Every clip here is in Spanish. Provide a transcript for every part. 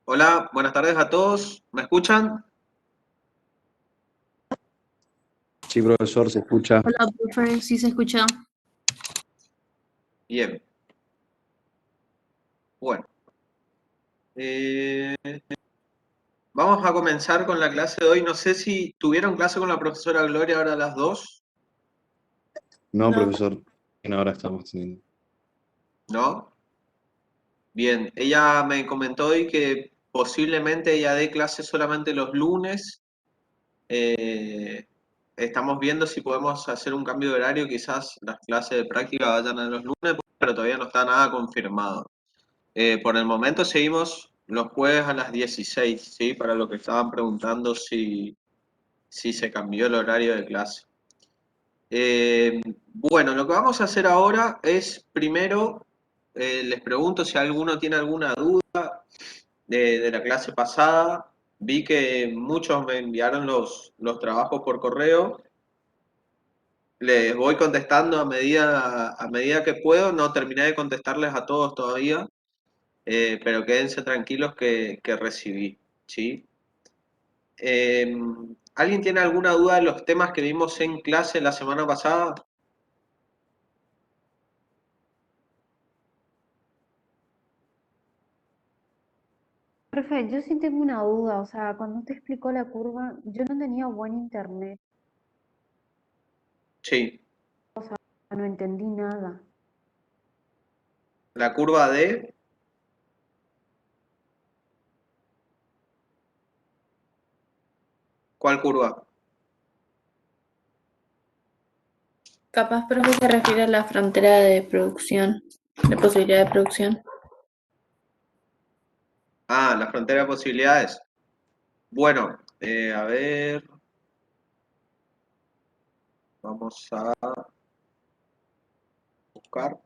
Hola, buenas tardes a todos. ¿Me escuchan? Sí, profesor, se escucha. Hola, profe, sí se escucha. Bien. Bueno, eh, vamos a comenzar con la clase de hoy. No sé si tuvieron clase con la profesora Gloria ahora a las 2, No, profesor, ahora estamos teniendo. ¿no? Bien, ella me comentó hoy que posiblemente ella dé clase solamente los lunes. Eh, Estamos viendo si podemos hacer un cambio de horario, quizás las clases de práctica vayan a los lunes, pero todavía no está nada confirmado. Por el momento seguimos los jueves a las 16, ¿sí? Para lo que estaban preguntando si se cambió el horario de clase. Bueno, lo que vamos a hacer ahora es, primero, les pregunto si alguno tiene alguna duda de la clase pasada. Vi que muchos me enviaron los trabajos por correo. Les voy contestando a medida que puedo. No terminé de contestarles a todos todavía. Pero quédense tranquilos que recibí, ¿sí? Eh, ¿Alguien tiene alguna duda de los temas que vimos en clase la semana pasada? Profe, yo sí tengo una duda, o sea, cuando te explicó la curva, yo no tenía buen internet, Sí, no entendí nada. la curva de... ¿Cuál curva? Capaz, profe, se refiere a la frontera de producción, de posibilidad de producción. Ah, la frontera de posibilidades. Bueno, a ver, vamos a buscar.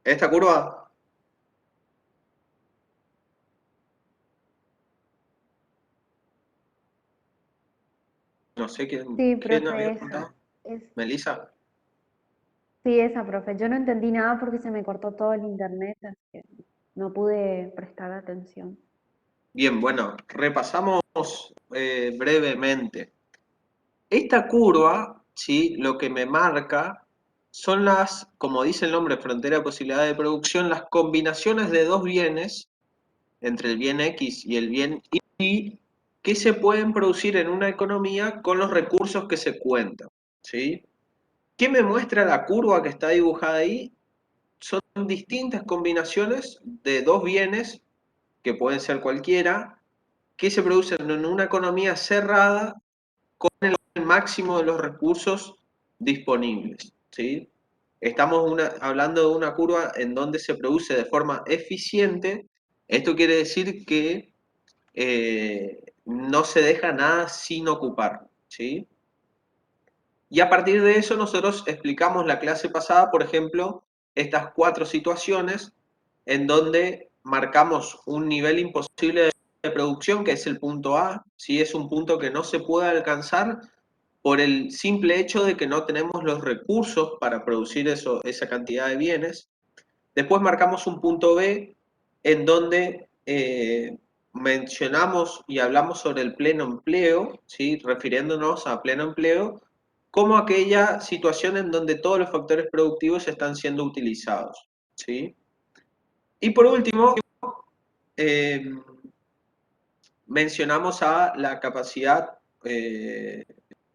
¿Esta curva? No sé Sí, quién había profe, esa. preguntado. Es, ¿Melissa? sí, esa, profe. Yo no entendí nada porque se me cortó todo el internet, así que no pude prestar atención. Bien, bueno, repasamos brevemente. Esta curva, ¿sí? Lo que me marca son las, como dice el nombre, frontera de posibilidad de producción, las combinaciones de dos bienes, entre el bien X y el bien Y, que se pueden producir en una economía con los recursos que se cuentan, ¿sí? ¿Qué me muestra la curva que está dibujada ahí? Son distintas combinaciones de dos bienes, que pueden ser cualquiera, que se producen en una economía cerrada el máximo de los recursos disponibles, ¿sí? Estamos hablando de una curva en donde se produce de forma eficiente. Esto quiere decir que no se deja nada sin ocupar, ¿sí? Y a partir de eso nosotros explicamos la clase pasada, por ejemplo, estas cuatro situaciones en donde marcamos un nivel imposible de producción, que es el punto A, ¿sí? Es un punto que no se puede alcanzar por el simple hecho de que no tenemos los recursos para producir esa cantidad de bienes. Después marcamos un punto B en donde mencionamos y hablamos sobre el pleno empleo, ¿sí? Refiriéndonos a pleno empleo como aquella situación en donde todos los factores productivos están siendo utilizados, ¿sí? Y por último, eh, mencionamos a la capacidad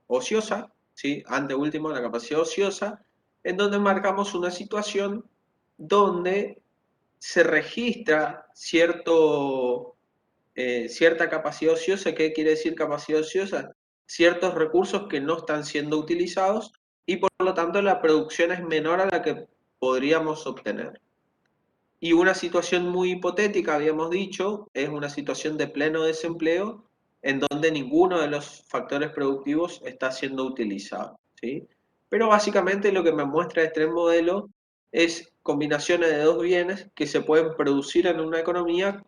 ociosa, ¿sí? Anteúltimo, la capacidad ociosa, en donde marcamos una situación donde se registra cierta capacidad ociosa. ¿Qué quiere decir capacidad ociosa? Ciertos recursos que no están siendo utilizados y por lo tanto la producción es menor a la que podríamos obtener. Y una situación muy hipotética, habíamos dicho, es una situación de pleno desempleo en donde ninguno de los factores productivos está siendo utilizado, ¿sí? Pero básicamente lo que me muestra este modelo es combinaciones de dos bienes que se pueden producir en una economía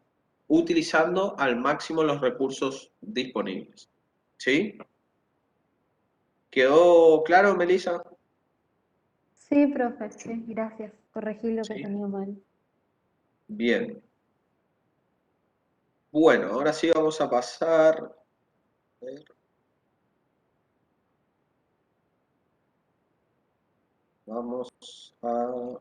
utilizando al máximo los recursos disponibles. ¿Sí? ¿Quedó claro, Melissa? Sí, profe, sí, gracias. Corregí lo que Sí. tenía mal. Bien. Bueno, ahora sí vamos a pasar. A ver. Vamos a...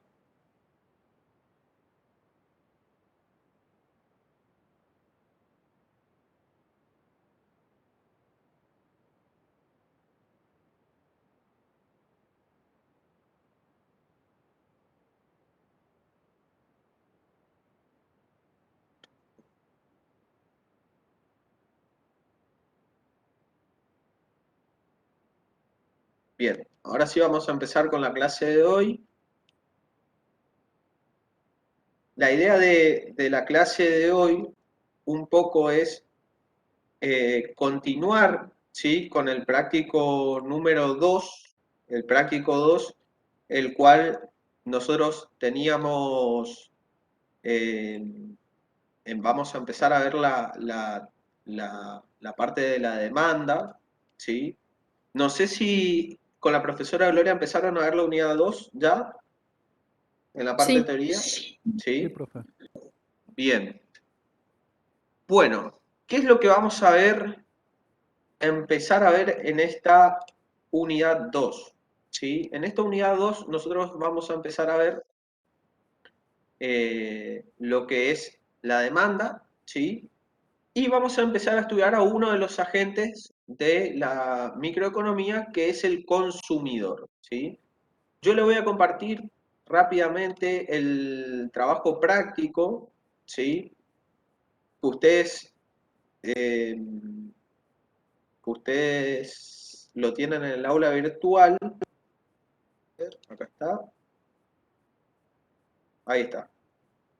Bien, ahora sí vamos a empezar con la clase de hoy. La idea de la clase de hoy un poco es continuar, ¿sí?, con el práctico número 2, el práctico 2, el cual nosotros teníamos, vamos a empezar a ver la parte de la demanda, ¿sí? No sé si con la profesora Gloria empezaron a ver la unidad 2 ya, en la parte de Sí. teoría, Sí, ¿sí? profe. Bien. Bueno, ¿qué es lo que vamos a ver, empezar a ver en esta unidad 2? ¿Sí? En esta unidad 2 nosotros vamos a empezar a ver lo que es la demanda, ¿sí? Y vamos a empezar a estudiar a uno de los agentes de la microeconomía, que es el consumidor, ¿sí? Yo le voy a compartir rápidamente el trabajo práctico, ¿sí? Que eh, ustedes lo tienen en el aula virtual. Acá está. Ahí está.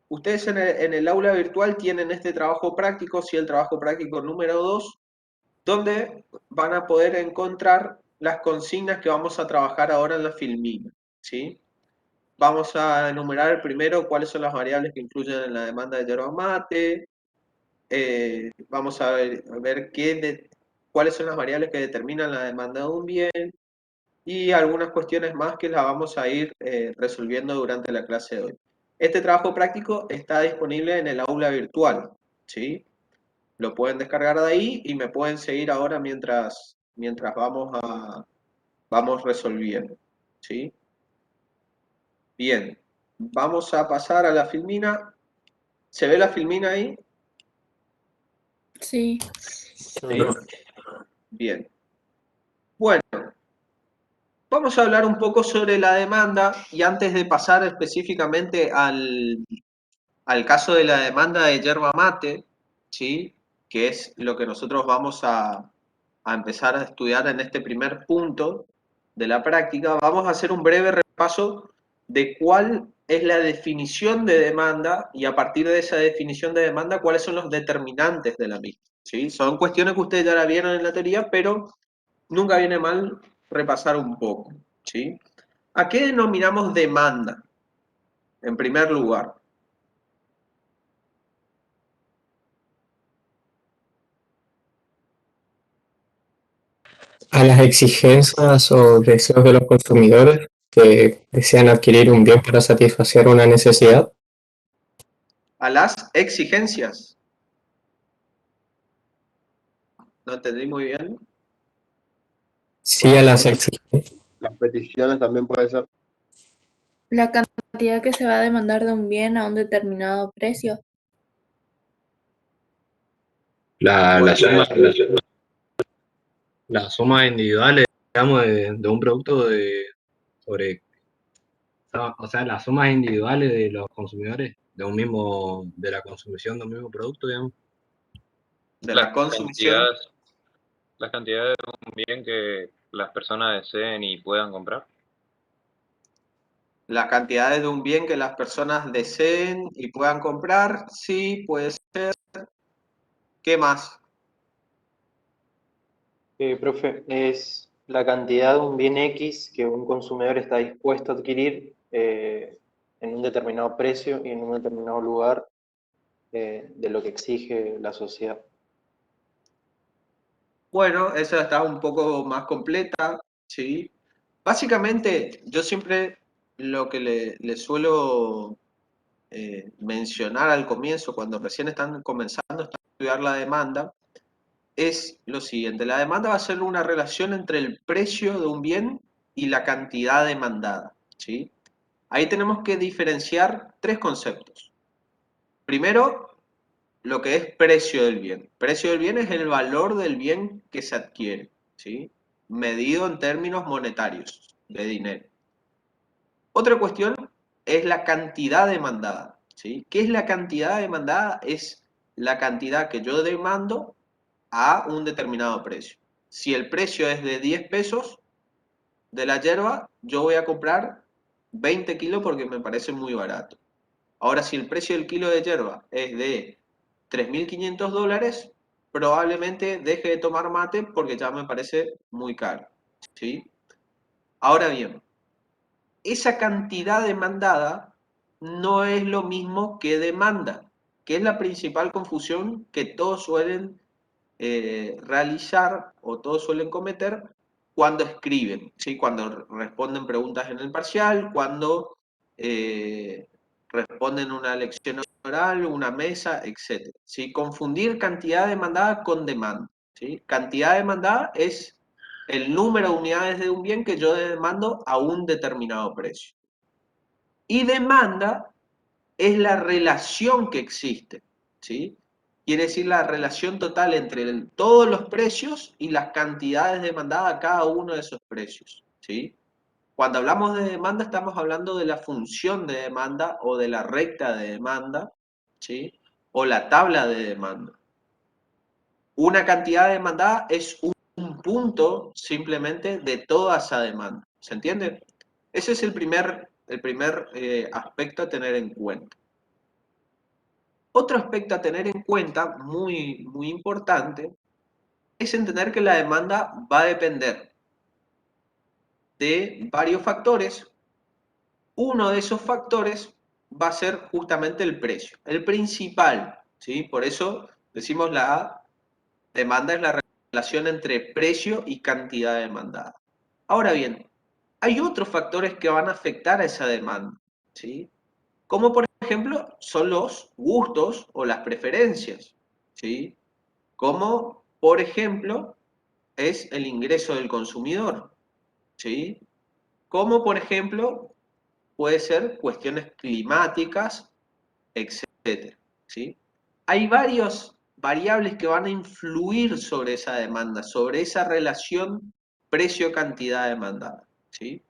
Ustedes en el aula virtual tienen este trabajo práctico, sí, el trabajo práctico número 2, donde van a poder encontrar las consignas que vamos a trabajar ahora en la filmina, ¿sí? Vamos a enumerar primero cuáles son las variables que influyen en la demanda de yerba mate. Vamos a ver cuáles son las variables que determinan la demanda de un bien y algunas cuestiones más que las vamos a ir resolviendo durante la clase de hoy. Este trabajo práctico está disponible en el aula virtual, ¿sí? Lo pueden descargar de ahí y me pueden seguir ahora mientras vamos resolviendo, ¿sí? Bien, vamos a pasar a la filmina. ¿Se ve la filmina ahí? Sí. Sí. Bien. Bueno, vamos a hablar un poco sobre la demanda y antes de pasar específicamente al caso de la demanda de yerba mate, ¿sí?, que es lo que nosotros vamos a empezar a estudiar en este primer punto de la práctica, vamos a hacer un breve repaso de cuál es la definición de demanda y a partir de esa definición de demanda, cuáles son los determinantes de la misma, ¿sí? Son cuestiones que ustedes ya la vieron en la teoría, pero nunca viene mal repasar un poco, ¿sí? ¿A qué denominamos demanda? En primer lugar, a las exigencias o deseos de los consumidores que desean adquirir un bien para satisfacer una necesidad. a las exigencias. No entendí muy bien. Sí, a las exigencias. Las peticiones también puede ser. La cantidad que se va a demandar de un bien a un determinado precio. La Puede suma, ser. las sumas individuales, digamos, de un producto sobre, o sea, las sumas individuales de los consumidores de la consumición de un mismo producto, digamos. De las la consumición, cantidades, las cantidades de un bien que las personas deseen y puedan comprar. las cantidades de un bien que las personas deseen y puedan comprar, sí, puede ser. ¿Qué más? Profe, es la cantidad de un bien X que un consumidor está dispuesto a adquirir en un determinado precio y en un determinado lugar de lo que exige la sociedad. Bueno, esa está un poco más completa, ¿sí? Básicamente, yo siempre lo que le suelo mencionar al comienzo, cuando recién están comenzando a estudiar la demanda, es lo siguiente. La demanda va a ser una relación entre el precio de un bien y la cantidad demandada, ¿sí? Ahí tenemos que diferenciar tres conceptos. Primero, lo que es precio del bien. Precio del bien es el valor del bien que se adquiere, ¿sí? Medido en términos monetarios, de dinero. Otra cuestión es la cantidad demandada, ¿sí? ¿Qué es la cantidad demandada? Es la cantidad que yo demando a un determinado precio. Si el precio es de 10 pesos de la yerba, yo voy a comprar 20 kilos porque me parece muy barato. Ahora, si el precio del kilo de yerba es de $3.500, probablemente deje de tomar mate porque ya me parece muy caro, ¿sí? Ahora bien, esa cantidad demandada no es lo mismo que demanda, que es la principal confusión que todos suelen realizar o todos suelen cometer cuando escriben, ¿sí? Cuando responden preguntas en el parcial, cuando responden una lección oral, una mesa, etc. ¿Sí? Confundir cantidad demandada con demanda, ¿sí? Cantidad demandada es el número de unidades de un bien que yo demando a un determinado precio. Y demanda es la relación que existe, ¿sí? Quiere decir la relación total entre todos los precios y las cantidades demandadas a cada uno de esos precios, ¿sí? Cuando hablamos de demanda estamos hablando de la función de demanda o de la recta de demanda, ¿sí? O la tabla de demanda. Una cantidad demandada es un punto simplemente de toda esa demanda, ¿se entiende? Ese es el primer aspecto a tener en cuenta. Otro aspecto a tener en cuenta, muy, muy importante, es entender que la demanda va a depender de varios factores. Uno de esos factores va a ser justamente el precio, el principal, ¿sí? Por eso decimos la demanda es la relación entre precio y cantidad demandada. Ahora bien, hay otros factores que van a afectar a esa demanda, ¿sí? Como por ejemplo son los gustos o las preferencias, ¿sí? Como por ejemplo es el ingreso del consumidor, ¿sí? Como por ejemplo puede ser cuestiones climáticas, etcétera, ¿sí? Hay varias variables que van a influir sobre esa demanda, sobre esa relación precio-cantidad demandada, ¿sí?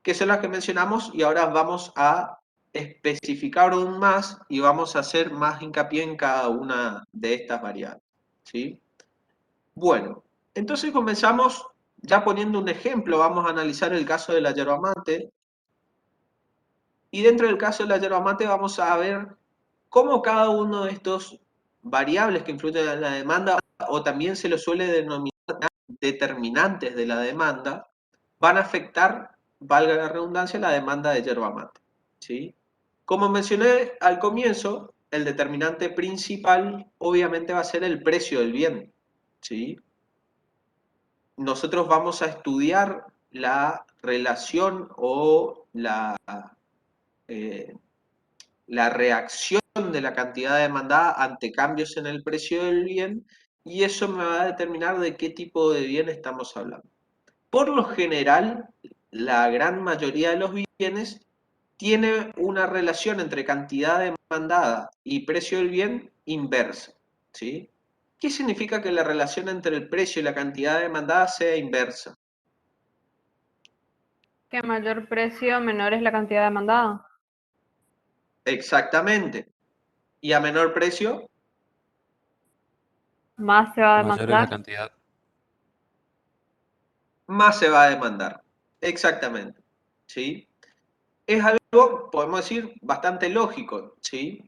Que son las que mencionamos y ahora vamos a especificar aún más y vamos a hacer más hincapié en cada una de estas variables, ¿sí? Bueno, entonces comenzamos ya poniendo un ejemplo, vamos a analizar el caso de la yerba mate, y dentro del caso de la yerba mate vamos a ver cómo cada uno de estos variables que influyen en la demanda, o también se lo suele denominar determinantes de la demanda, van a afectar, valga la redundancia, la demanda de yerba mate, ¿sí? Como mencioné al comienzo, el determinante principal obviamente va a ser el precio del bien, ¿sí? Nosotros vamos a estudiar la relación o eh, la reacción de la cantidad demandada ante cambios en el precio del bien, y eso me va a determinar de qué tipo de bien estamos hablando. Por lo general, la gran mayoría de los bienes tiene una relación entre cantidad demandada y precio del bien inversa, ¿sí? ¿Qué significa que la relación entre el precio y la cantidad demandada sea inversa? Que a mayor precio, menor es la cantidad demandada. Exactamente. ¿Y a menor precio? Más se va a Mayor es la demandar. cantidad. Más se va a demandar. Exactamente. ¿Sí? Es algo, podemos decir, bastante lógico, ¿sí?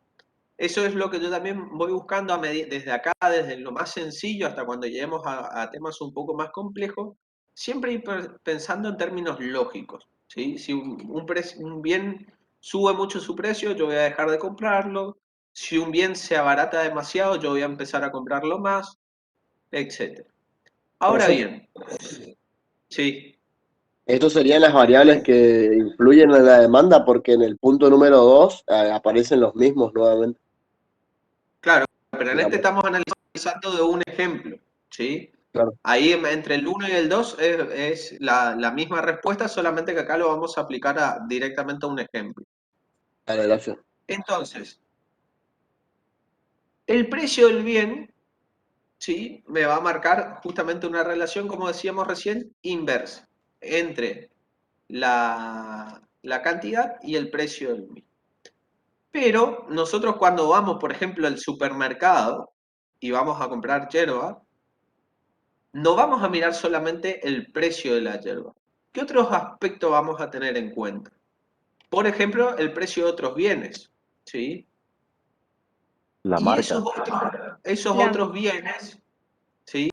Eso es lo que yo también voy buscando desde acá, desde lo más sencillo hasta cuando lleguemos a temas un poco más complejos, siempre ir pensando en términos lógicos, ¿sí? Si un bien sube mucho su precio, yo voy a dejar de comprarlo. Si un bien se abarata demasiado, yo voy a empezar a comprarlo más, etc. Ahora Profe, bien, sí, estos serían las variables que influyen en la demanda porque en el punto número 2 aparecen los mismos nuevamente, claro, pero en este digamos. estamos analizando de un ejemplo, ¿sí? Claro, Ahí entre el 1 y el 2 es la misma respuesta, solamente que acá lo vamos a aplicar directamente a un ejemplo. dale, gracias. Entonces, el precio del bien, ¿sí? Me va a marcar justamente una relación, como decíamos recién, inversa entre la cantidad y el precio del bien. Pero nosotros cuando vamos, por ejemplo, al supermercado y vamos a comprar yerba, no vamos a mirar solamente el precio de la yerba. ¿Qué otros aspectos vamos a tener en cuenta? Por ejemplo, el precio de otros bienes, ¿sí? La Y marca. esos La- otros bienes, ¿sí?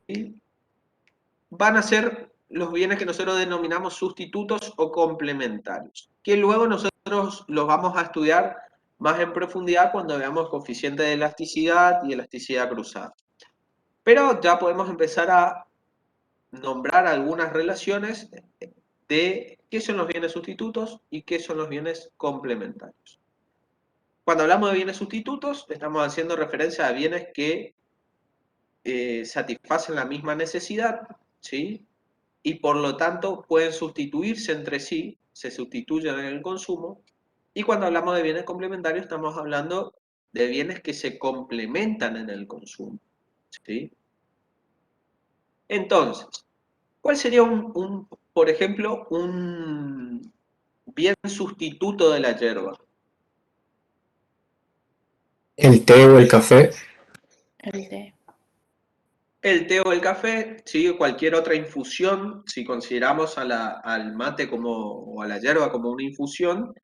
Van a ser los bienes que nosotros denominamos sustitutos o complementarios, que luego nosotros los vamos a estudiar más en profundidad cuando veamos coeficiente de elasticidad y elasticidad cruzada. Pero ya podemos empezar a nombrar algunas relaciones de qué son los bienes sustitutos y qué son los bienes complementarios. Cuando hablamos de bienes sustitutos, estamos haciendo referencia a bienes que satisfacen la misma necesidad, ¿sí? Y por lo tanto pueden sustituirse entre sí, se sustituyen en el consumo. Y cuando hablamos de bienes complementarios, estamos hablando de bienes que se complementan en el consumo, ¿sí? Entonces, ¿cuál sería por ejemplo, un bien sustituto de la yerba? El té o el café. El té. El té o el café, ¿sí? Cualquier otra infusión, si consideramos al mate o a la yerba como una infusión,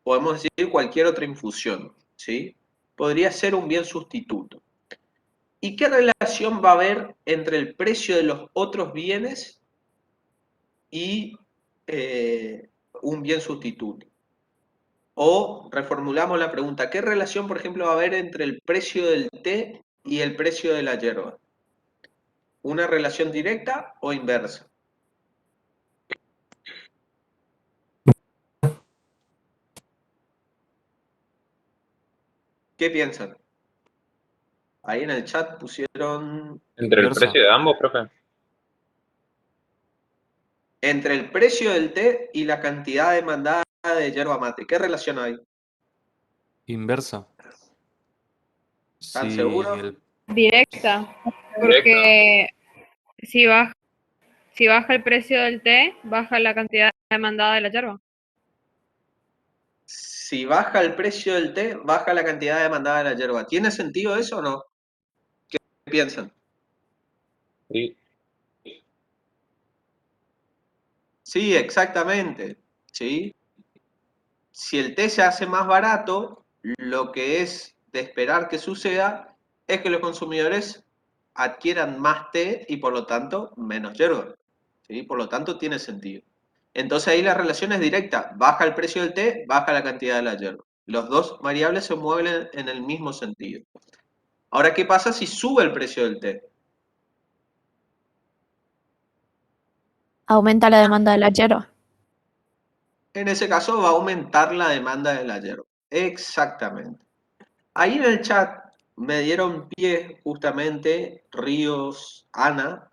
podemos decir cualquier otra infusión, ¿sí? Podría ser un bien sustituto. ¿Y qué relación va a haber entre el precio de los otros bienes y un bien sustituto? O reformulamos la pregunta, ¿qué relación, por ejemplo, va a haber entre el precio del té y el precio de la yerba? ¿Una relación directa o inversa? ¿Qué piensan? Ahí en el chat pusieron ¿Entre el precio de ambos, profe? entre el precio del té y la cantidad demandada de yerba mate. ¿Qué relación hay? Inversa. ¿Están Si seguros? el, Directa, Directa. porque si baja el precio del té, baja la cantidad demandada de la yerba. Si baja el precio del té, baja la cantidad demandada de la yerba. ¿Tiene sentido eso o no? ¿Qué piensan? Sí. Sí, exactamente. ¿Sí? Si el té se hace más barato, lo que es de esperar que suceda es que los consumidores adquieran más té y por lo tanto menos yerba. ¿Sí? Por lo tanto tiene sentido. Entonces ahí la relación es directa. Baja el precio del té, baja la cantidad de la yerba. Los dos variables se mueven en el mismo sentido. Ahora, ¿qué pasa si sube el precio del té? Aumenta la demanda de la yerba. En ese caso va a aumentar la demanda de la yerba. Exactamente. Ahí en el chat me dieron pie justamente Ríos, Ana,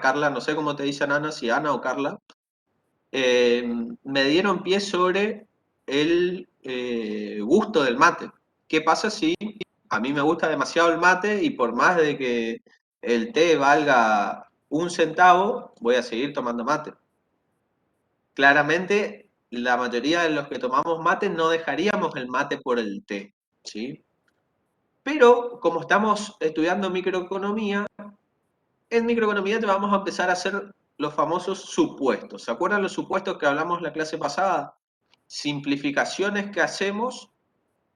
Carla, no sé cómo te dicen Ana, si Ana o Carla, me dieron pie sobre el gusto del mate. ¿Qué pasa si a mí me gusta demasiado el mate y por más de que el té valga 1 centavo, voy a seguir tomando mate? Claramente, la mayoría de los que tomamos mate no dejaríamos el mate por el té, ¿sí? Pero como estamos estudiando microeconomía, en microeconomía te vamos a empezar a hacer los famosos supuestos. ¿Se acuerdan los supuestos que hablamos la clase pasada? Simplificaciones que hacemos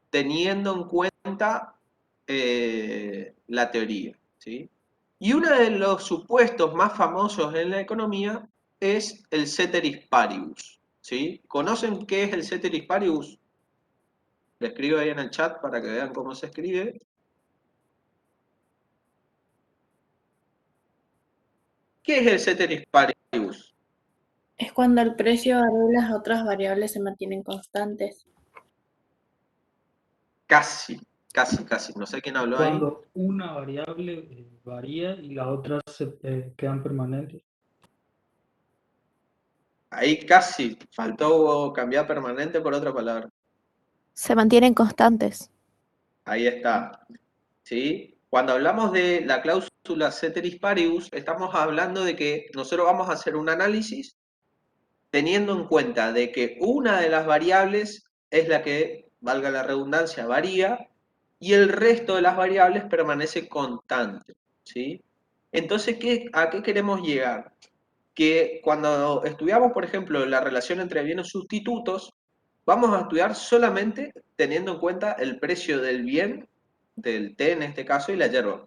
teniendo en cuenta la teoría, ¿sí? Y uno de los supuestos más famosos en la economía es el ceteris paribus. ¿sí? ¿Conocen qué es el ceteris paribus? Le escribo ahí en el chat para que vean cómo se escribe. ¿Qué es el ceteris paribus? Es cuando el precio varía y las otras variables se mantienen constantes. Casi. No sé quién habló ahí. Cuando una variable varía y las otras quedan permanentes. Ahí casi. Faltó cambiar permanente por otra palabra. Se mantienen constantes. Ahí está. ¿Sí? Cuando hablamos de la cláusula ceteris paribus, estamos hablando de que nosotros vamos a hacer un análisis teniendo en cuenta de que una de las variables es la que, valga la redundancia, varía, y el resto de las variables permanece constante, ¿sí? Entonces, ¿a qué queremos llegar? Que cuando estudiamos, por ejemplo, la relación entre bienes sustitutos, vamos a estudiar solamente teniendo en cuenta el precio del bien, del té en este caso, y la yerba.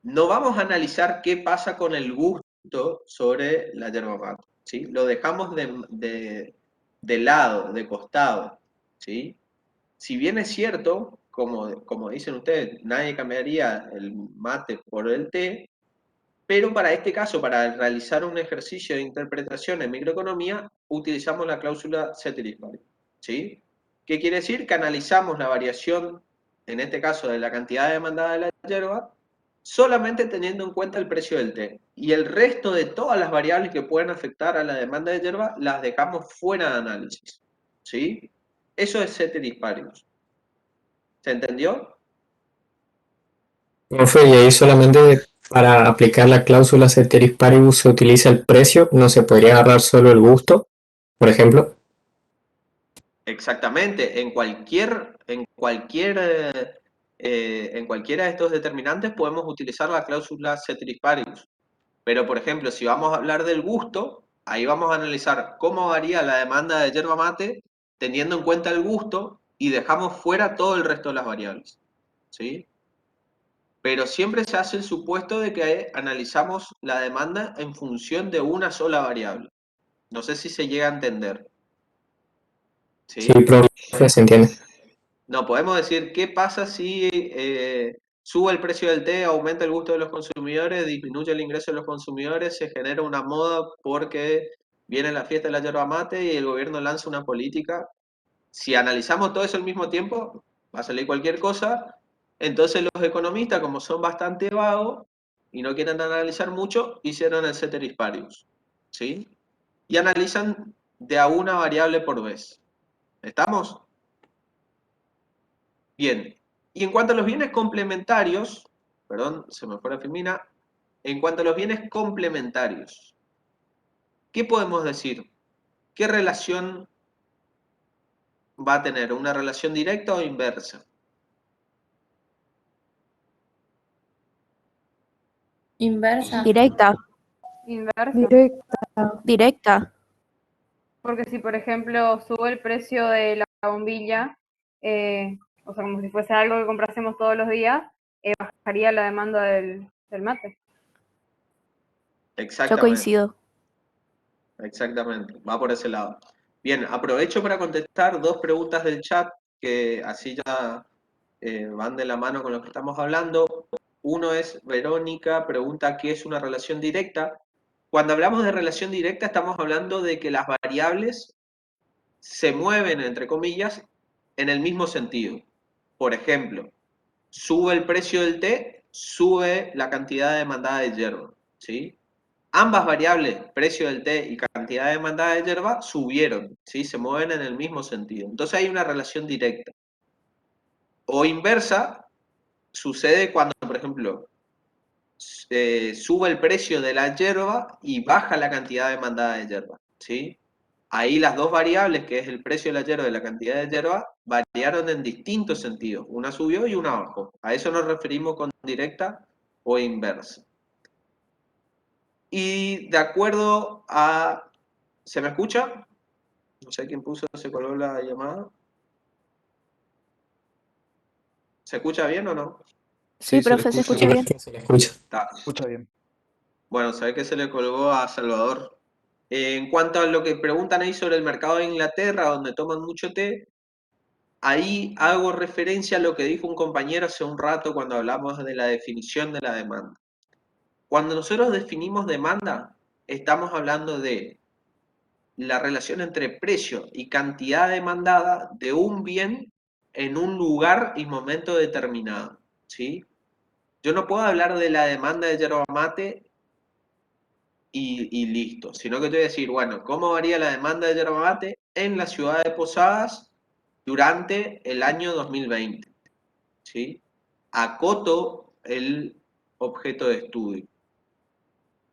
No vamos a analizar qué pasa con el gusto sobre la yerba mate, ¿sí? Lo dejamos de lado, de costado, ¿sí? Si bien es cierto, como dicen ustedes, nadie cambiaría el mate por el té, pero para este caso, para realizar un ejercicio de interpretación en microeconomía, utilizamos la cláusula ceteris paribus, ¿sí? ¿Qué quiere decir? Que analizamos la variación, en este caso de la cantidad demandada de la yerba, solamente teniendo en cuenta el precio del té. Y el resto de todas las variables que pueden afectar a la demanda de yerba, las dejamos fuera de análisis, ¿sí? Eso es ceteris paribus. ¿Se entendió? Profe, y ahí solamente para aplicar la cláusula ceteris paribus se utiliza el precio, no se podría agarrar solo el gusto, por ejemplo. Exactamente, en cualquiera de estos determinantes podemos utilizar la cláusula ceteris paribus. Pero, por ejemplo, si vamos a hablar del gusto, ahí vamos a analizar cómo varía la demanda de yerba mate teniendo en cuenta el gusto y dejamos fuera todo el resto de las variables, ¿sí? Pero siempre se hace el supuesto de que analizamos la demanda en función de una sola variable. No sé si se llega a entender. Sí, profe, se entiende. No, podemos decir qué pasa si sube el precio del té, aumenta el gusto de los consumidores, disminuye el ingreso de los consumidores, se genera una moda porque viene la fiesta de la yerba mate y el gobierno lanza una política. Si analizamos todo eso al mismo tiempo, va a salir cualquier cosa. Entonces los economistas, como son bastante vagos y no quieren analizar mucho, hicieron el ceteris paribus, ¿sí? Y analizan de a una variable por vez. ¿Estamos? Bien, y en cuanto a los bienes complementarios, perdón, se me fue la filmina, en cuanto a los bienes complementarios, ¿qué podemos decir? ¿Qué relación va a tener? ¿Una relación directa o inversa? Inversa. Directa. Inversa. Directa. Porque si, por ejemplo, sube el precio de la bombilla, o sea, como si fuese algo que comprásemos todos los días, bajaría la demanda del mate. Exactamente. Yo coincido. Exactamente, va por ese lado. Bien, aprovecho para contestar dos preguntas del chat, que así ya van de la mano con lo que estamos hablando. Uno es, Verónica pregunta qué es una relación directa. Cuando hablamos de relación directa estamos hablando de que las variables se mueven, entre comillas, en el mismo sentido. Por ejemplo, sube el precio del té, sube la cantidad demandada de yerba, ¿sí? Ambas variables, precio del té y cantidad demandada de yerba, subieron, ¿sí? Se mueven en el mismo sentido. Entonces hay una relación directa. O inversa, sucede cuando, por ejemplo, sube el precio de la yerba y baja la cantidad demandada de yerba, ¿sí? Ahí las dos variables, que es el precio de la yerba y la cantidad de yerba, variaron en distintos sentidos. Una subió y una bajó. A eso nos referimos con directa o inversa. Y de acuerdo a... ¿Se me escucha? No sé quién puso, se colgó la llamada. ¿Se escucha bien o no? Sí, profe, se escucha bien. Se le escucha. Está. Escucha bien. Bueno, sabés que se le colgó a Salvador. En cuanto a lo que preguntan ahí sobre el mercado de Inglaterra, donde toman mucho té, ahí hago referencia a lo que dijo un compañero hace un rato cuando hablamos de la definición de la demanda. Cuando nosotros definimos demanda, estamos hablando de la relación entre precio y cantidad demandada de un bien en un lugar y momento determinado, ¿sí? Yo no puedo hablar de la demanda de yerba mate y listo, sino que te voy a decir, bueno, ¿cómo varía la demanda de yerba mate en la ciudad de Posadas durante el año 2020? ¿Sí? Acoto el objeto de estudio.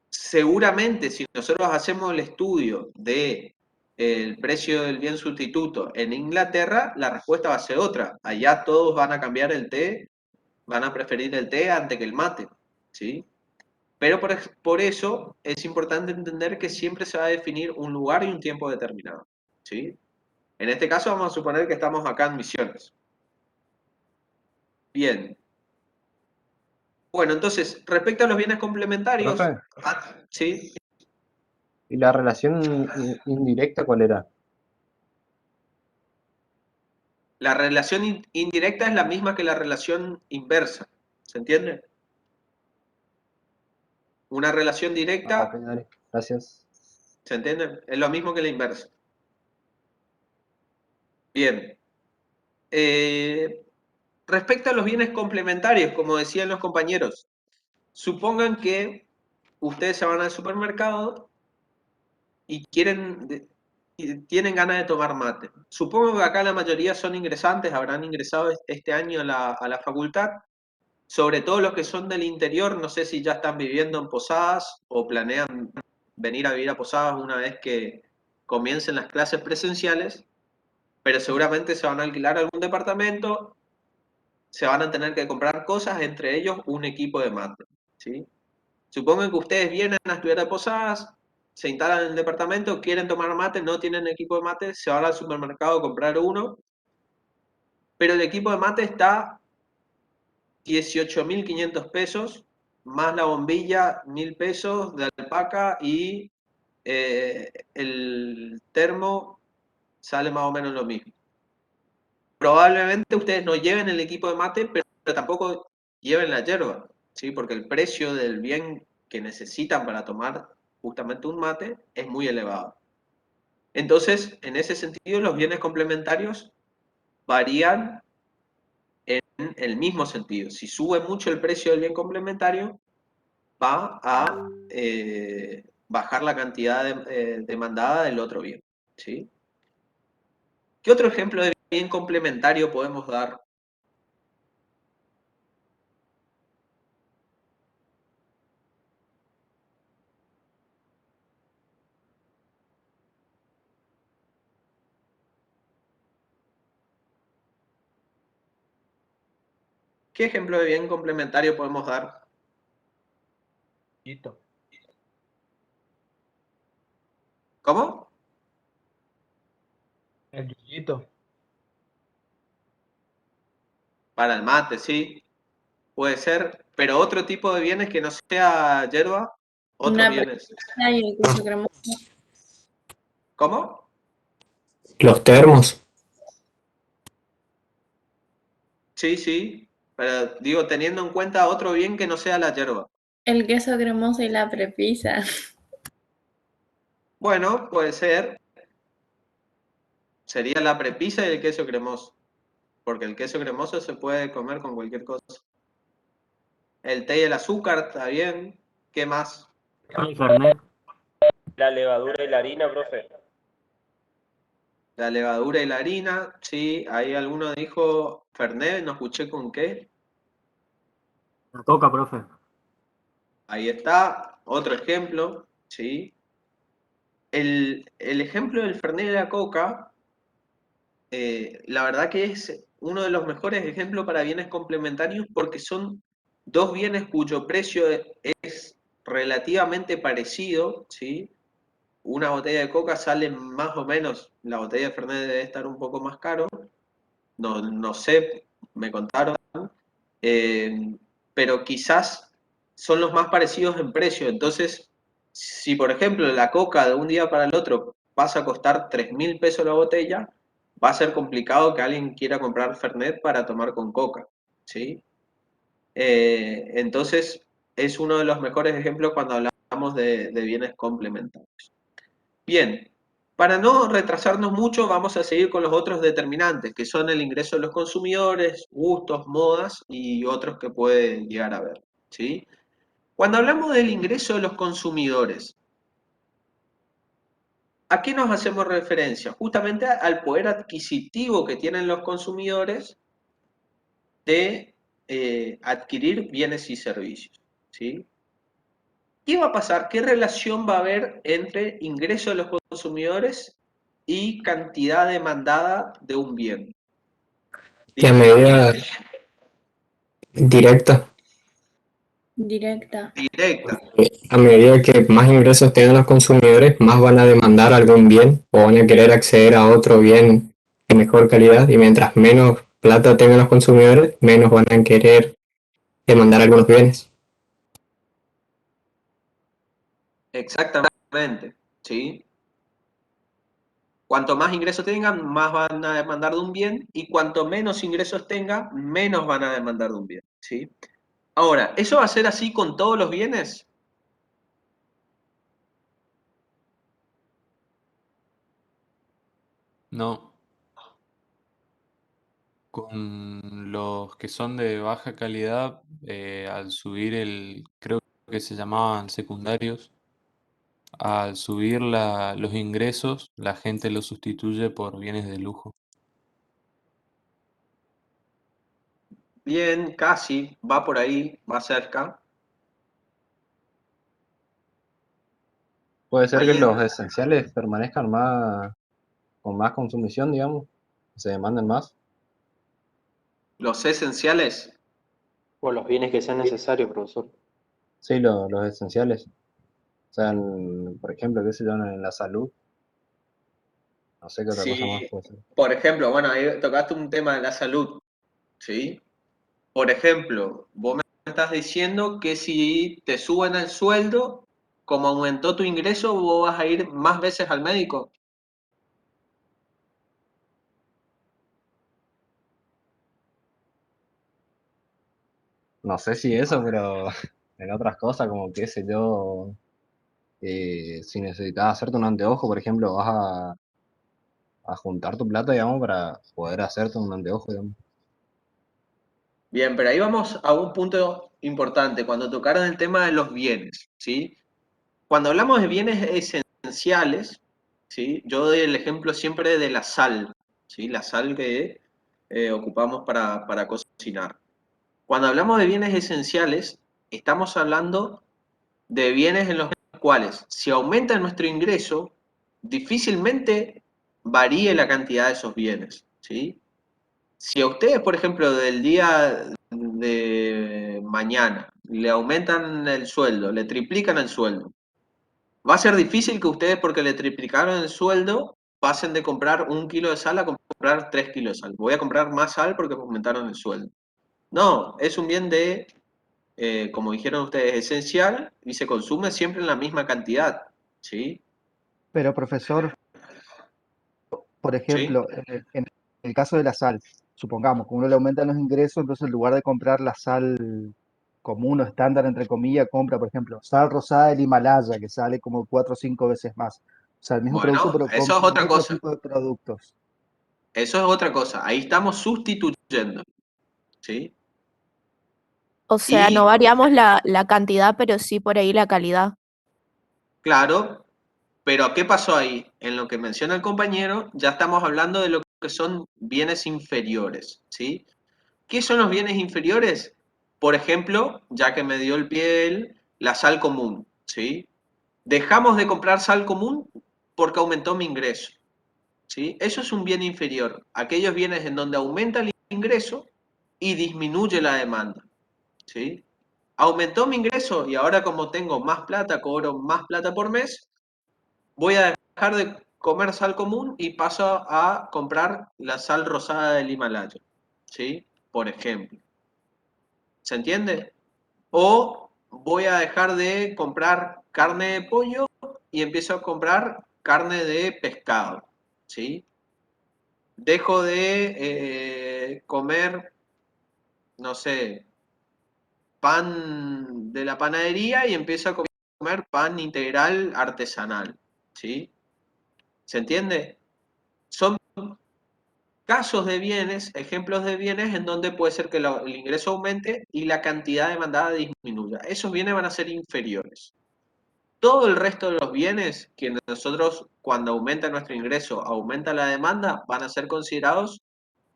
Seguramente, si nosotros hacemos el estudio de el precio del bien sustituto en Inglaterra, la respuesta va a ser otra. Allá todos van a cambiar el té, van a preferir el té antes que el mate, ¿sí? Pero por eso es importante entender que siempre se va a definir un lugar y un tiempo determinado, ¿sí? En este caso vamos a suponer que estamos acá en Misiones. Bien. Bueno, entonces, respecto a los bienes complementarios, Profe, ¿sí? ¿y la relación indirecta cuál era? La relación indirecta es la misma que la relación inversa, ¿se entiende? Una relación Ok, directa, dale, gracias. ¿se entiende? Es lo mismo que la inversa. Bien. Respecto a los bienes complementarios, como decían los compañeros, supongan que ustedes se van al supermercado y tienen ganas de tomar mate. Supongo que acá la mayoría son ingresantes, habrán ingresado este año a la facultad. Sobre todo los que son del interior, no sé si ya están viviendo en Posadas o planean venir a vivir a Posadas una vez que comiencen las clases presenciales, pero seguramente se van a alquilar algún departamento, se van a tener que comprar cosas, entre ellos un equipo de mate, ¿sí? Supongan que ustedes vienen a estudiar a Posadas, se instalan en el departamento, quieren tomar mate, no tienen equipo de mate, se van al supermercado a comprar uno, pero el equipo de mate está 18.500 pesos, más la bombilla, 1.000 pesos de alpaca y el termo sale más o menos lo mismo. Probablemente ustedes no lleven el equipo de mate, pero tampoco lleven la yerba, ¿sí? Porque el precio del bien que necesitan para tomar justamente un mate es muy elevado. Entonces, en ese sentido, los bienes complementarios varían en el mismo sentido. Si sube mucho el precio del bien complementario, va a bajar la cantidad demandada del otro bien, ¿sí? ¿Qué otro ejemplo de bien complementario podemos dar? ¿Qué ejemplo de bien complementario podemos dar? ¿Cómo? El yuyito. Para el mate, sí. Puede ser, pero otro tipo de bienes que no sea yerba, otros Una bienes. prepisa y el queso cremoso. ¿Cómo? Los termos. Sí, sí, pero digo, teniendo en cuenta otro bien que no sea la yerba. El queso cremoso y la prepisa. Bueno, puede ser. Sería la prepisa y el queso cremoso. Porque el queso cremoso se puede comer con cualquier cosa. El té y el azúcar, está bien. ¿Qué más? La levadura y la harina, profe. La levadura y la harina, sí. Ahí alguno dijo Fernet, no escuché con qué. La coca, profe. Ahí está, otro ejemplo, sí. El ejemplo del Fernet y la coca, la verdad que es uno de los mejores ejemplos para bienes complementarios porque son dos bienes cuyo precio es relativamente parecido, ¿sí? Una botella de coca sale más o menos, la botella de Fernet debe estar un poco más caro, no sé, me contaron, pero quizás son los más parecidos en precio, entonces Si, por ejemplo, la coca de un día para el otro pasa a costar 3.000 pesos la botella, va a ser complicado que alguien quiera comprar Fernet para tomar con coca, ¿sí? Entonces, es uno de los mejores ejemplos cuando hablamos de bienes complementarios. Bien, para no retrasarnos mucho, vamos a seguir con los otros determinantes, que son el ingreso de los consumidores, gustos, modas y otros que pueden llegar a ver, ¿sí? Cuando hablamos del ingreso de los consumidores, ¿a qué nos hacemos referencia? Justamente al poder adquisitivo que tienen los consumidores de adquirir bienes y servicios, ¿sí? ¿Qué va a pasar? ¿Qué relación va a haber entre ingreso de los consumidores y cantidad demandada de un bien? Que a Dígame. medida directa, Directa. Directa. a medida que más ingresos tengan los consumidores, más van a demandar algún bien o van a querer acceder a otro bien de mejor calidad, y mientras menos plata tengan los consumidores, menos van a querer demandar algunos bienes. Exactamente, ¿sí? Cuanto más ingresos tengan, más van a demandar de un bien, y cuanto menos ingresos tengan, menos van a demandar de un bien, ¿sí? Ahora, ¿eso va a ser así con todos los bienes? No. Con los que son de baja calidad, al subir creo que se llamaban secundarios, al subir los ingresos, la gente los sustituye por bienes de lujo. Bien, casi, va por ahí, va cerca. Puede ser que Ahí los esenciales permanezcan con más consumición, digamos, que se demanden más. los esenciales. O los bienes que sean necesarios, profesor. Sí, los esenciales. O sea, por ejemplo, qué sé yo, en la salud. No sé qué otra cosa más Sí, puede ser. por ejemplo, bueno, ahí tocaste un tema de la salud, ¿sí? Por ejemplo, vos me estás diciendo que si te suben el sueldo, como aumentó tu ingreso, vos vas a ir más veces al médico. No sé si eso, pero en otras cosas, como qué sé yo, si necesitas hacerte un anteojo, por ejemplo, vas a juntar tu plata, digamos, para poder hacerte un anteojo, digamos. Bien, pero ahí vamos a un punto importante, cuando tocaron el tema de los bienes, ¿sí? Cuando hablamos de bienes esenciales, ¿sí? Yo doy el ejemplo siempre de la sal, ¿sí? La sal que ocupamos para cocinar. Cuando hablamos de bienes esenciales, estamos hablando de bienes en los cuales, si aumenta nuestro ingreso, difícilmente varíe la cantidad de esos bienes, ¿sí? Si a ustedes, por ejemplo, del día de mañana le aumentan el sueldo, le triplican el sueldo, va a ser difícil que ustedes, porque le triplicaron el sueldo, pasen de comprar 1 kilo de sal a comprar 3 kilos de sal. Voy a comprar más sal porque me aumentaron el sueldo. No, es un bien de, como dijeron ustedes, esencial y se consume siempre en la misma cantidad. ¿Sí? Pero profesor, por ¿Sí? ejemplo, en el caso de la sal, supongamos que uno le aumentan los ingresos, entonces en lugar de comprar la sal común o estándar, entre comillas, compra, por ejemplo, sal rosada del Himalaya, que sale como 4 o 5 veces más. O sea, el mismo producto, Bueno, pero eso es con otra otro cosa. tipo de productos. Eso es otra cosa. Ahí estamos sustituyendo. ¿Sí? O sea, no Y, variamos la cantidad, pero sí por ahí la calidad. claro, pero ¿qué pasó ahí? En lo que menciona el compañero, ya estamos hablando de lo que son bienes inferiores. ¿Sí? ¿Qué son los bienes inferiores? Por ejemplo, ya que me dio el pie él, la sal común, ¿sí? Dejamos de comprar sal común porque aumentó mi ingreso, ¿sí? Eso es un bien inferior. Aquellos bienes en donde aumenta el ingreso y disminuye la demanda, ¿sí? Aumentó mi ingreso y ahora, como tengo más plata, cobro más plata por mes, voy a dejar de comer sal común y paso a comprar la sal rosada del Himalaya, ¿sí? Por ejemplo. ¿Se entiende? O voy a dejar de comprar carne de pollo y empiezo a comprar carne de pescado, ¿sí? Dejo de comer, no sé, pan de la panadería y empiezo a comer pan integral artesanal, ¿sí? ¿Se entiende? Son casos de bienes, ejemplos de bienes en donde puede ser que el ingreso aumente y la cantidad demandada disminuya. Esos bienes van a ser inferiores. Todo el resto de los bienes que nosotros, cuando aumenta nuestro ingreso, aumenta la demanda, van a ser considerados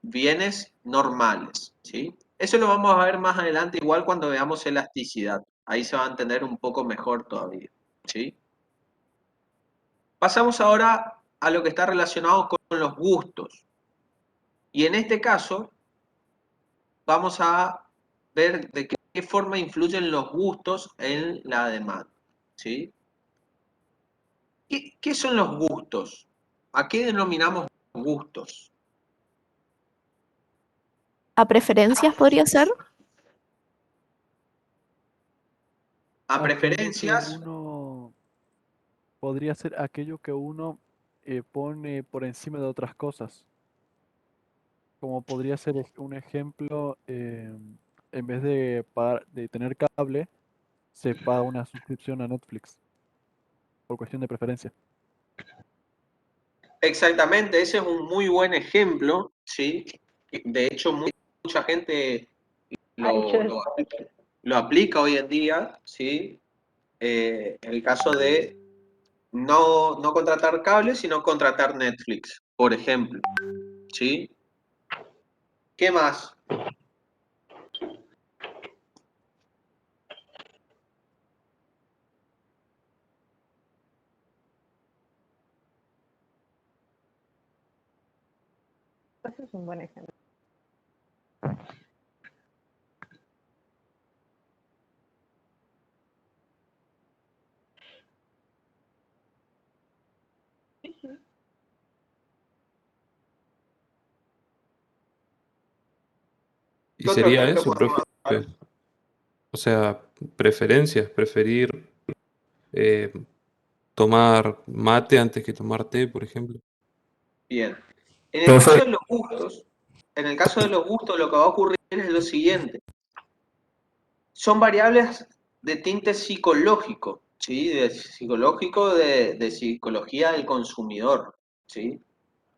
bienes normales, ¿sí? Eso lo vamos a ver más adelante, igual cuando veamos elasticidad. Ahí se va a entender un poco mejor todavía, ¿sí? Pasamos ahora a lo que está relacionado con los gustos. Y en este caso, vamos a ver de qué forma influyen los gustos en la demanda, ¿sí? ¿Qué son los gustos? ¿A qué denominamos gustos? ¿A preferencias podría ser? A Aquello que preferencias, uno podría ser aquello que uno pone por encima de otras cosas. Como podría ser un ejemplo, en vez de de tener cable, se paga una suscripción a Netflix por cuestión de preferencia. exactamente, ese es un muy buen ejemplo, ¿sí? De hecho, mucha gente lo aplica hoy en día, ¿sí? El caso de no contratar cable, sino contratar Netflix, por ejemplo, ¿sí? ¿Qué más? Ese es un buen ejemplo. Y ¿Qué otro sería ejemplo eso, podemos profe. dar? O sea, preferencias, preferir eh, tomar mate antes que tomar té, por ejemplo. Bien. En el caso Profe, de los gustos, lo que va a ocurrir es lo siguiente. Son variables de tinte psicológico, ¿sí? De psicología del consumidor, ¿sí?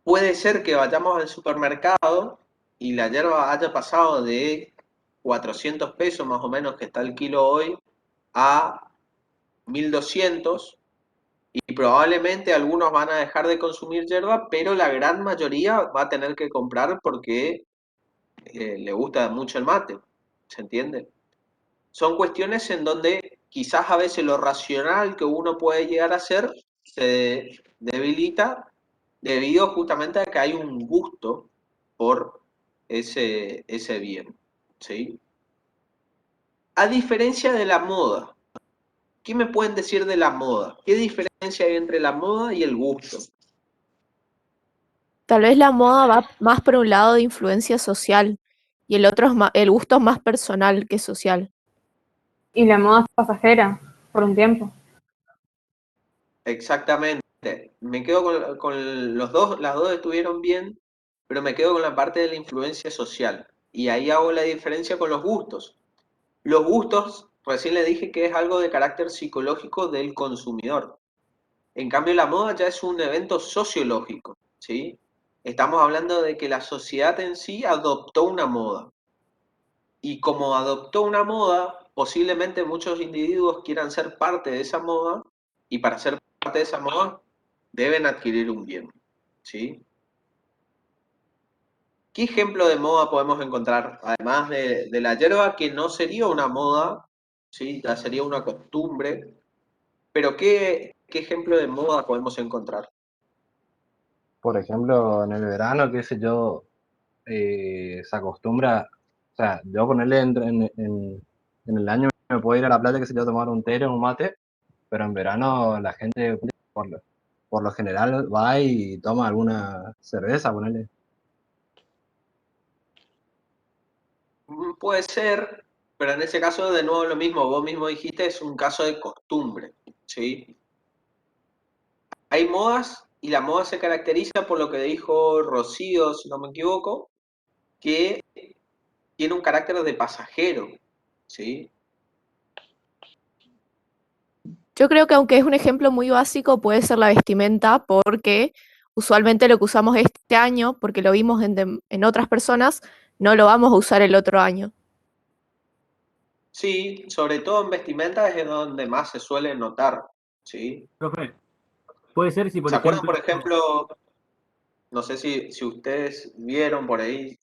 Puede ser que vayamos al supermercado y la hierba haya pasado de 400 pesos más o menos que está el kilo hoy a 1200 y probablemente algunos van a dejar de consumir hierba, pero la gran mayoría va a tener que comprar porque le gusta mucho el mate, ¿se entiende? Son cuestiones en donde quizás a veces lo racional que uno puede llegar a hacer se debilita debido justamente a que hay un gusto por ese bien, ¿sí? A diferencia de la moda, ¿qué me pueden decir de la moda? ¿Qué diferencia hay entre la moda y el gusto? Tal vez la moda va más por un lado de influencia social y el otro es el gusto es más personal que social. Y la moda es pasajera, por un tiempo. Exactamente. Me quedo con los dos, las dos estuvieron bien, pero me quedo con la parte de la influencia social. Y ahí hago la diferencia con los gustos. Los gustos, recién le dije que es algo de carácter psicológico del consumidor. En cambio, la moda ya es un evento sociológico, ¿sí? Estamos hablando de que la sociedad en sí adoptó una moda. Y como adoptó una moda, posiblemente muchos individuos quieran ser parte de esa moda, y para ser parte de esa moda deben adquirir un bien, ¿sí? ¿Qué ejemplo de moda podemos encontrar? Además de la hierba, que no sería una moda, ¿sí? Ya sería una costumbre, pero ¿qué ejemplo de moda podemos encontrar? Por ejemplo, en el verano, qué sé yo, se acostumbra, o sea, yo ponerle en el año me puedo ir a la playa, qué sé yo, tomar un té o un mate, pero en verano la gente por lo general va y toma alguna cerveza, ponerle. Puede ser, Pero en ese caso, de nuevo lo mismo, vos mismo dijiste, es un caso de costumbre, ¿sí? Hay modas y la moda se caracteriza por lo que dijo Rocío, si no me equivoco, que tiene un carácter de pasajero, ¿sí? Yo creo que aunque es un ejemplo muy básico, puede ser la vestimenta, porque usualmente lo que usamos este año, porque lo vimos en otras personas, no lo vamos a usar el otro año. Sí, sobre todo en vestimenta es donde más se suele notar, ¿sí? Profe, puede ser si, por ¿Se acuerdan, ejemplo, por ejemplo, no sé si ustedes vieron por ahí,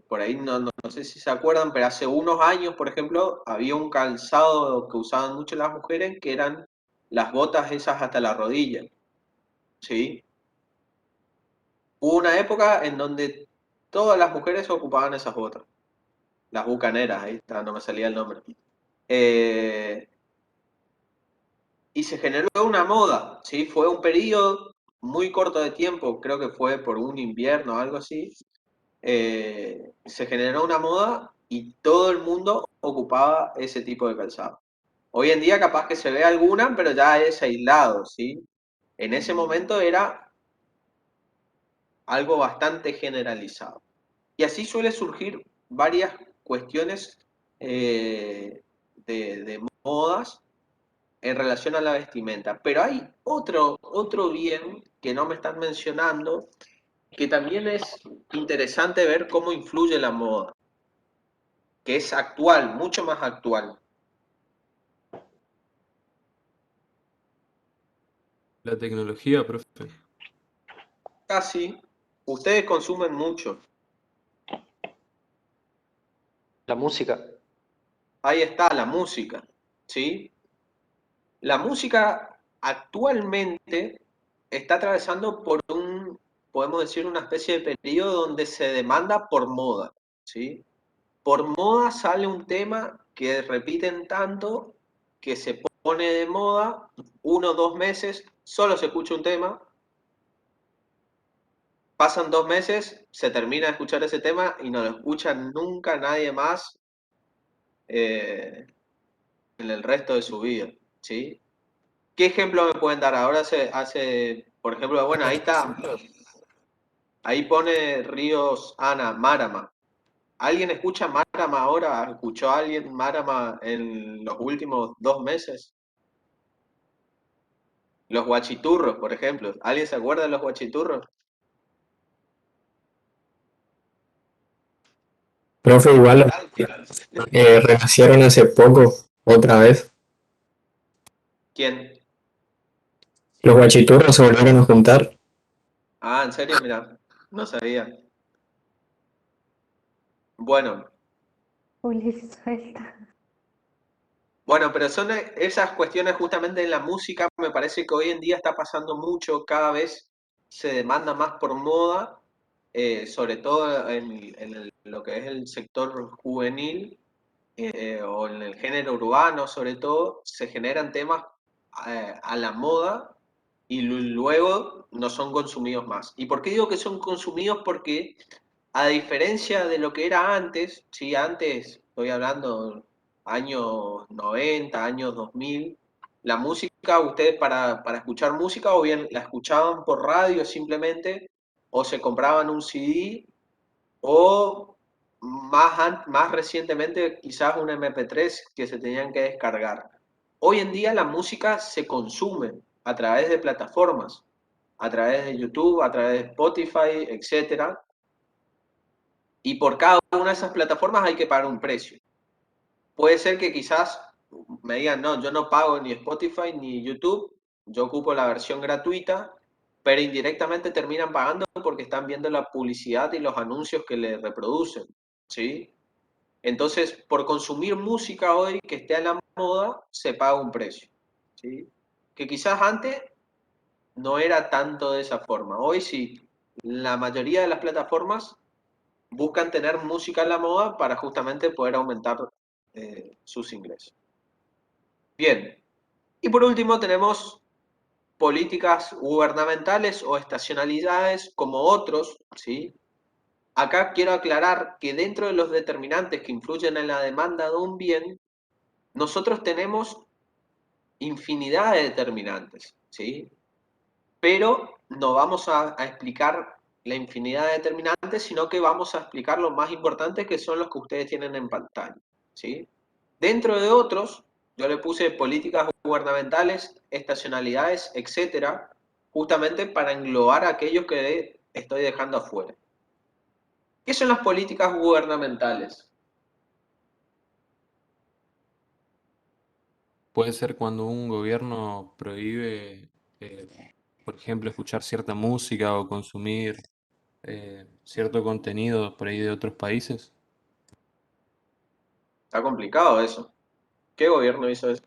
por ahí no sé si se acuerdan, pero hace unos años, por ejemplo, había un calzado que usaban mucho las mujeres, que eran las botas esas hasta la rodilla, ¿sí? Hubo una época en donde todas las mujeres ocupaban esas botas, las bucaneras, ahí está, no me salía el nombre. Y se generó una moda, ¿sí? Fue un periodo muy corto de tiempo, creo que fue por un invierno o algo así. Se generó una moda y todo el mundo ocupaba ese tipo de calzado. Hoy en día capaz que se ve alguna, pero ya es aislado, ¿sí? En ese momento era algo bastante generalizado. Y así suele surgir varias cuestiones de modas en relación a la vestimenta. Pero hay otro bien que no me están mencionando, que también es interesante ver cómo influye la moda, que es actual, mucho más actual. La tecnología, profe. Casi, ustedes consumen mucho. La música. Ahí está, la música, ¿sí? La música actualmente está atravesando por podemos decir, una especie de periodo donde se demanda por moda, ¿sí? Por moda sale un tema que repiten tanto que se pone de moda, 1 o 2 meses, solo se escucha un tema, pasan 2 meses, se termina de escuchar ese tema y no lo escucha nunca nadie más en el resto de su vida, ¿sí? ¿Qué ejemplo me pueden dar? Ahora por ejemplo, bueno, ahí está, ahí pone Ríos Ana, Marama. ¿Alguien escucha Marama ahora? ¿Escuchó a alguien Marama en los últimos 2 meses? Los guachiturros, por ejemplo. ¿Alguien se acuerda de los guachiturros? Profe, igual renacieron hace poco, otra vez. ¿Quién? Los guachiturros se volvieron a juntar. Ah, ¿en serio? Mira, no sabía. Bueno, Juli suelta. bueno, pero son esas cuestiones justamente en la música, me parece que hoy en día está pasando mucho, cada vez se demanda más por moda, sobre todo en lo que es el sector juvenil, o en el género urbano sobre todo, se generan temas a la moda y luego no son consumidos más. ¿Y por qué digo que son consumidos? Porque a diferencia de lo que era antes, ¿sí? Antes, estoy hablando años 90, años 2000, la música, ustedes para escuchar música o bien la escuchaban por radio simplemente, o se compraban un CD, o más recientemente quizás un MP3 que se tenían que descargar. Hoy en día la música se consume a través de plataformas, a través de YouTube, a través de Spotify, etcétera, y por cada una de esas plataformas hay que pagar un precio. Puede ser que quizás me digan, no, yo no pago ni Spotify ni YouTube, yo ocupo la versión gratuita, pero indirectamente terminan pagando porque están viendo la publicidad y los anuncios que le reproducen, ¿sí? Entonces, por consumir música hoy que esté a la moda, se paga un precio, ¿sí? Que quizás antes no era tanto de esa forma. Hoy sí, la mayoría de las plataformas buscan tener música a la moda para justamente poder aumentar sus ingresos. Bien, y por último tenemos políticas gubernamentales o estacionalidades como otros, ¿sí? acá quiero aclarar que dentro de los determinantes que influyen en la demanda de un bien, nosotros tenemos infinidad de determinantes, ¿sí? Pero no vamos a explicar la infinidad de determinantes, sino que vamos a explicar los más importantes, que son los que ustedes tienen en pantalla, ¿sí? Dentro de otros, yo le puse políticas gubernamentales, estacionalidades, etcétera, justamente para englobar aquellos que estoy dejando afuera. ¿Qué son las políticas gubernamentales? Puede ser cuando un gobierno prohíbe, por ejemplo, escuchar cierta música o consumir cierto contenido por ahí de otros países. Está complicado eso. ¿Qué gobierno hizo eso?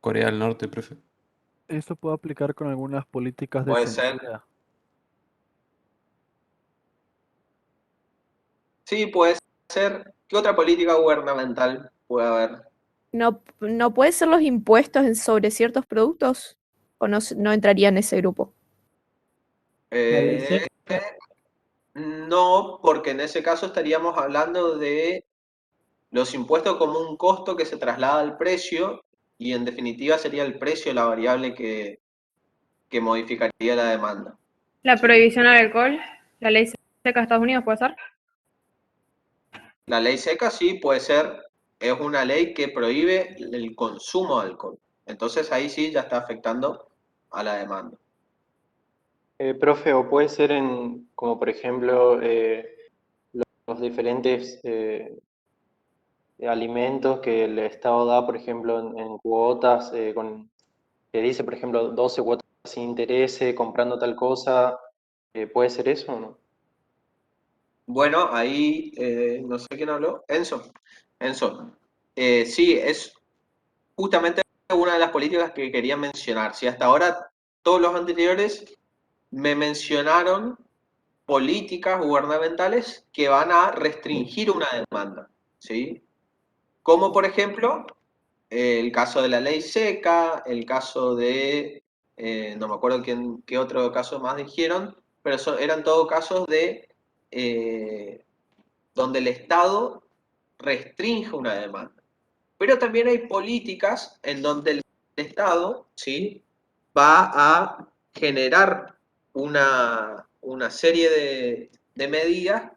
Corea del Norte, profe. Esto puede aplicar con algunas políticas de Puede ser. censura. Sí, puede ser. ¿Qué otra política gubernamental puede haber? ¿No puede ser los impuestos sobre ciertos productos? ¿O no entraría en ese grupo? La ley Eh, seca. no, porque en ese caso estaríamos hablando de los impuestos como un costo que se traslada al precio y en definitiva sería el precio la variable que modificaría la demanda. La prohibición al alcohol, la ley seca de Estados Unidos, ¿puede ser? La ley seca sí puede ser, es una ley que prohíbe el consumo de alcohol. Entonces ahí sí ya está afectando a la demanda. Profe, o puede ser como por ejemplo, los diferentes alimentos que el Estado da, por ejemplo, en cuotas, que dice, por ejemplo, 12 cuotas sin interés, comprando tal cosa, ¿puede ser eso o no? Bueno, ahí no sé quién habló. Enzo. Enzo. Sí, es justamente una de las políticas que quería mencionar. Si hasta ahora todos los anteriores me mencionaron políticas gubernamentales que van a restringir una demanda, ¿sí? Como por ejemplo el caso de la ley seca, el caso de, no me acuerdo qué otro caso más dijeron, pero eran todos casos de donde el Estado restringe una demanda. Pero también hay políticas en donde el Estado, ¿sí?, va a generar una serie de medidas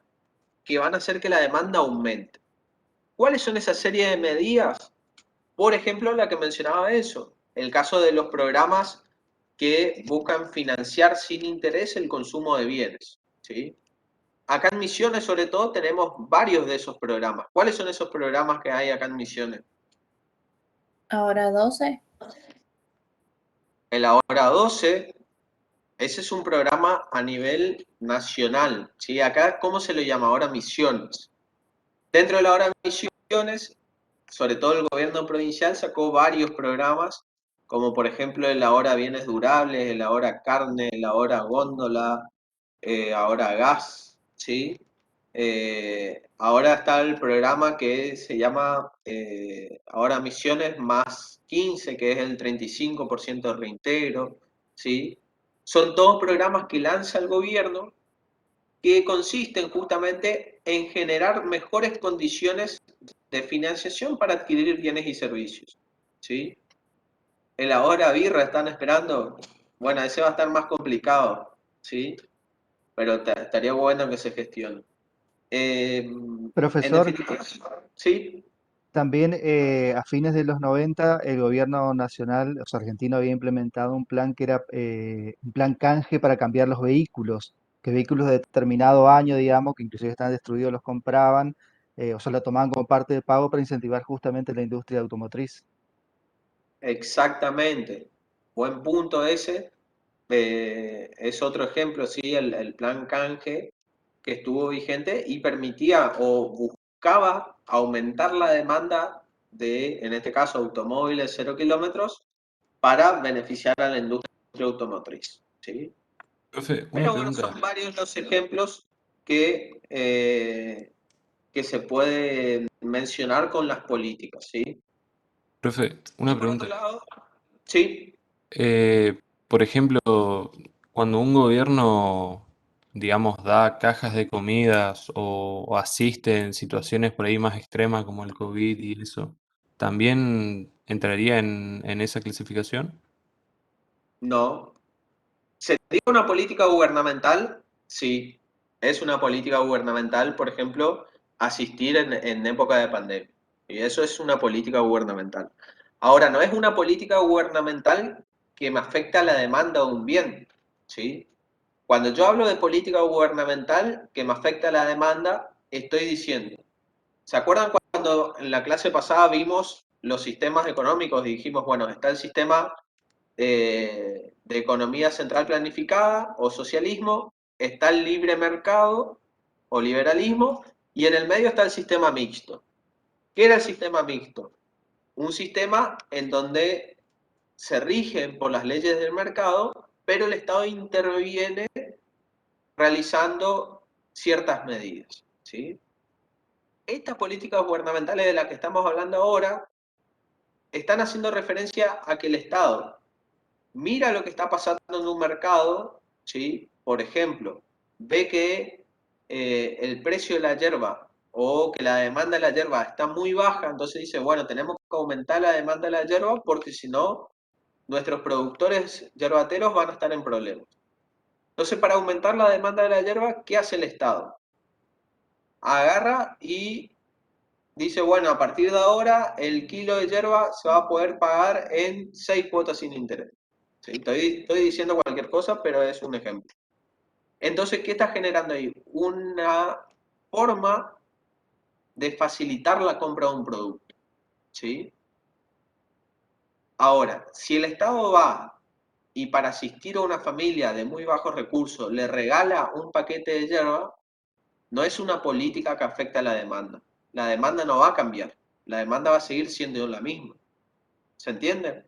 que van a hacer que la demanda aumente. ¿Cuáles son esas series de medidas? Por ejemplo, la que mencionaba eso, el caso de los programas que buscan financiar sin interés el consumo de bienes, ¿sí? Acá en Misiones, sobre todo, tenemos varios de esos programas. ¿Cuáles son esos programas que hay acá en Misiones? Ahora 12. El Ahora 12, ese es un programa a nivel nacional, ¿sí? Acá, ¿cómo se le llama? Ahora Misiones. Dentro de la Ahora Misiones, sobre todo el gobierno provincial sacó varios programas, como por ejemplo el Ahora Bienes Durables, el Ahora Carne, el Ahora Góndola, Ahora Gas, ¿sí? Ahora está el programa que se llama Ahora Misiones más 15, que es el 35% de reintegro, ¿sí? Son todos programas que lanza el gobierno que consisten justamente en generar mejores condiciones de financiación para adquirir bienes y servicios, ¿sí? El Ahora Birra están esperando, bueno, ese va a estar más complicado, ¿sí? Pero estaría bueno que se gestione. En Profesor, definitiva, sí, también a fines de los 90 el gobierno nacional, o sea, argentino, había implementado un plan que era un plan canje para cambiar los vehículos, que vehículos de determinado año, digamos, que inclusive están destruidos, los compraban, o sea, lo tomaban como parte de pago para incentivar justamente la industria automotriz. exactamente. Buen punto ese. Es otro ejemplo, sí, el plan canje que estuvo vigente y permitía o buscaba aumentar la demanda de, en este caso, automóviles 0 kilómetros para beneficiar a la industria automotriz, ¿sí? Profe, una Pero bueno, pregunta. son varios los ejemplos que se pueden mencionar con las políticas, ¿sí? Profe, Y una por otro pregunta. lado, sí, Por ejemplo, cuando un gobierno digamos, da cajas de comidas o asiste en situaciones por ahí más extremas como el COVID y eso, ¿también entraría en esa clasificación? No. ¿Sería una política gubernamental? Sí, es una política gubernamental, por ejemplo, asistir en época de pandemia. Y eso es una política gubernamental. Ahora, no es una política gubernamental que me afecta a la demanda de un bien, ¿sí? Cuando yo hablo de política gubernamental que me afecta a la demanda, estoy diciendo, ¿se acuerdan cuando en la clase pasada vimos los sistemas económicos y dijimos, bueno, está el sistema de economía central planificada o socialismo, está el libre mercado o liberalismo, y en el medio está el sistema mixto? ¿Qué era el sistema mixto? Un sistema en donde se rigen por las leyes del mercado, pero el Estado interviene realizando ciertas medidas, ¿sí? Estas políticas gubernamentales de las que estamos hablando ahora están haciendo referencia a que el Estado mira lo que está pasando en un mercado, ¿sí? Por ejemplo, ve que el precio de la yerba o que la demanda de la yerba está muy baja, entonces dice, bueno, tenemos que aumentar la demanda de la yerba porque si no, nuestros productores yerbateros van a estar en problemas. Entonces, para aumentar la demanda de la yerba, ¿qué hace el Estado? Agarra y dice, bueno, a partir de ahora el kilo de yerba se va a poder pagar en 6 cuotas sin interés. ¿Sí? Estoy diciendo cualquier cosa, pero es un ejemplo. Entonces, ¿qué está generando ahí? Una forma de facilitar la compra de un producto, ¿sí? Ahora, si el Estado va y para asistir a una familia de muy bajos recursos le regala un paquete de yerba, no es una política que afecta a la demanda. La demanda no va a cambiar. La demanda va a seguir siendo la misma. ¿Se entiende?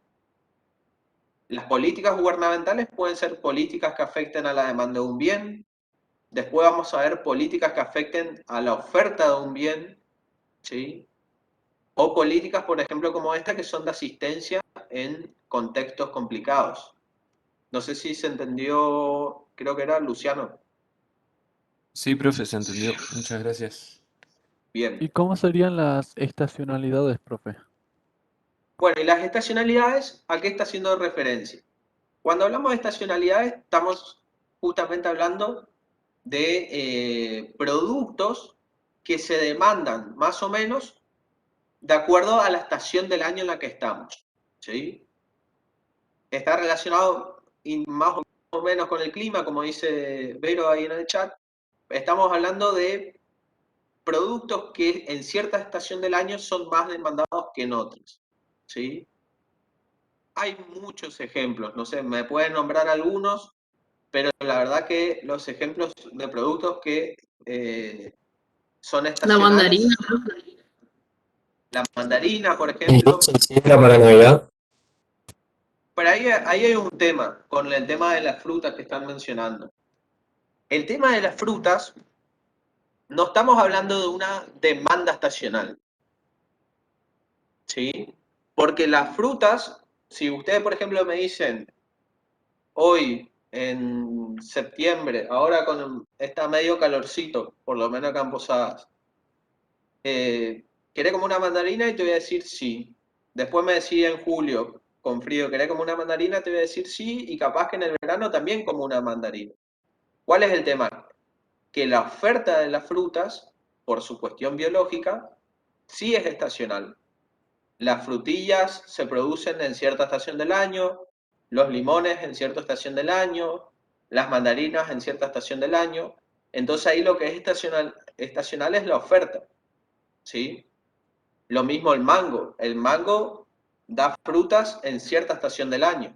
Las políticas gubernamentales pueden ser políticas que afecten a la demanda de un bien. Después vamos a ver políticas que afecten a la oferta de un bien, ¿sí? O políticas, por ejemplo, como esta, que son de asistencia en contextos complicados. No sé si se entendió, creo que era Luciano. Sí, profe, se entendió. Muchas gracias. Bien. ¿Y cómo serían las estacionalidades, profe? Bueno, y las estacionalidades, ¿a qué está haciendo referencia? Cuando hablamos de estacionalidades, estamos justamente hablando de productos que se demandan más o menos de acuerdo a la estación del año en la que estamos, ¿sí? Está relacionado más o menos con el clima, como dice Vero ahí en el chat. Estamos hablando de productos que en cierta estación del año son más demandados que en otras, ¿sí? Hay muchos ejemplos, no sé, me pueden nombrar algunos, pero la verdad que los ejemplos de productos que son La estacionales, mandarina. la mandarina, por ¿Es ejemplo, leche sidra para Navidad? pero ahí hay un tema con el tema de las frutas que están mencionando. El tema de las frutas, no estamos hablando de una demanda estacional, ¿sí? Porque las frutas, si ustedes, por ejemplo, me dicen, hoy en septiembre, ahora está medio calorcito, por lo menos acá en Posadas, ¿querés como una mandarina? Y te voy a decir sí. Después me decís en julio, con frío, ¿querés como una mandarina? Te voy a decir sí, y capaz que en el verano también como una mandarina. ¿Cuál es el tema? Que la oferta de las frutas, por su cuestión biológica, sí es estacional. Las frutillas se producen en cierta estación del año, los limones en cierta estación del año, las mandarinas en cierta estación del año. Entonces ahí lo que es estacional es la oferta, ¿sí? Lo mismo el mango. El mango da frutas en cierta estación del año.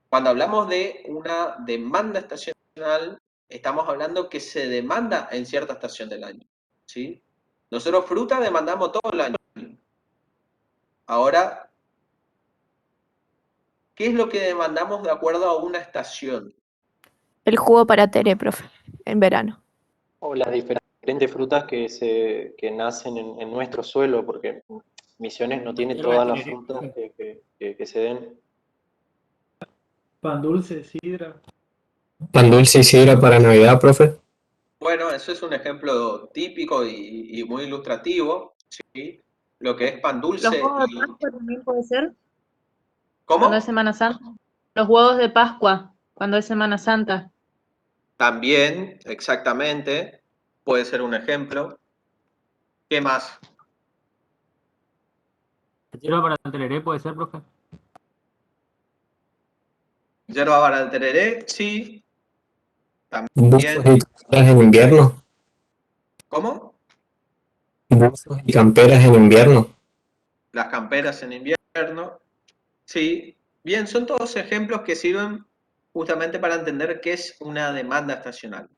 Cuando hablamos de una demanda estacional, estamos hablando que se demanda en cierta estación del año, ¿sí? Nosotros fruta demandamos todo el año. Ahora, ¿qué es lo que demandamos de acuerdo a una estación? El jugo para Tere, profe, en verano. O las diferentes frutas que nacen en nuestro suelo, porque Misiones no tiene Yerba todas las tereré. frutas que se den. Pan dulce, sidra. ¿Pan dulce y sidra para Navidad, profe? Bueno, eso es un ejemplo típico y muy ilustrativo, ¿sí? Lo que es pan ¿Los dulce huevos de y... Pascua también puede ser? Cuando es ¿Cómo? Semana Santa. Los huevos de Pascua, cuando es Semana Santa. También, exactamente, puede ser un ejemplo. ¿Qué más? ¿Yerba para el tereré puede ser, profe? Yerba para el tereré, sí. ¿Buzos También. y camperas en invierno? ¿Cómo? ¿Buzos y camperas en invierno? Las camperas en invierno. Sí. Bien, son todos ejemplos que sirven justamente para entender qué es una demanda estacional.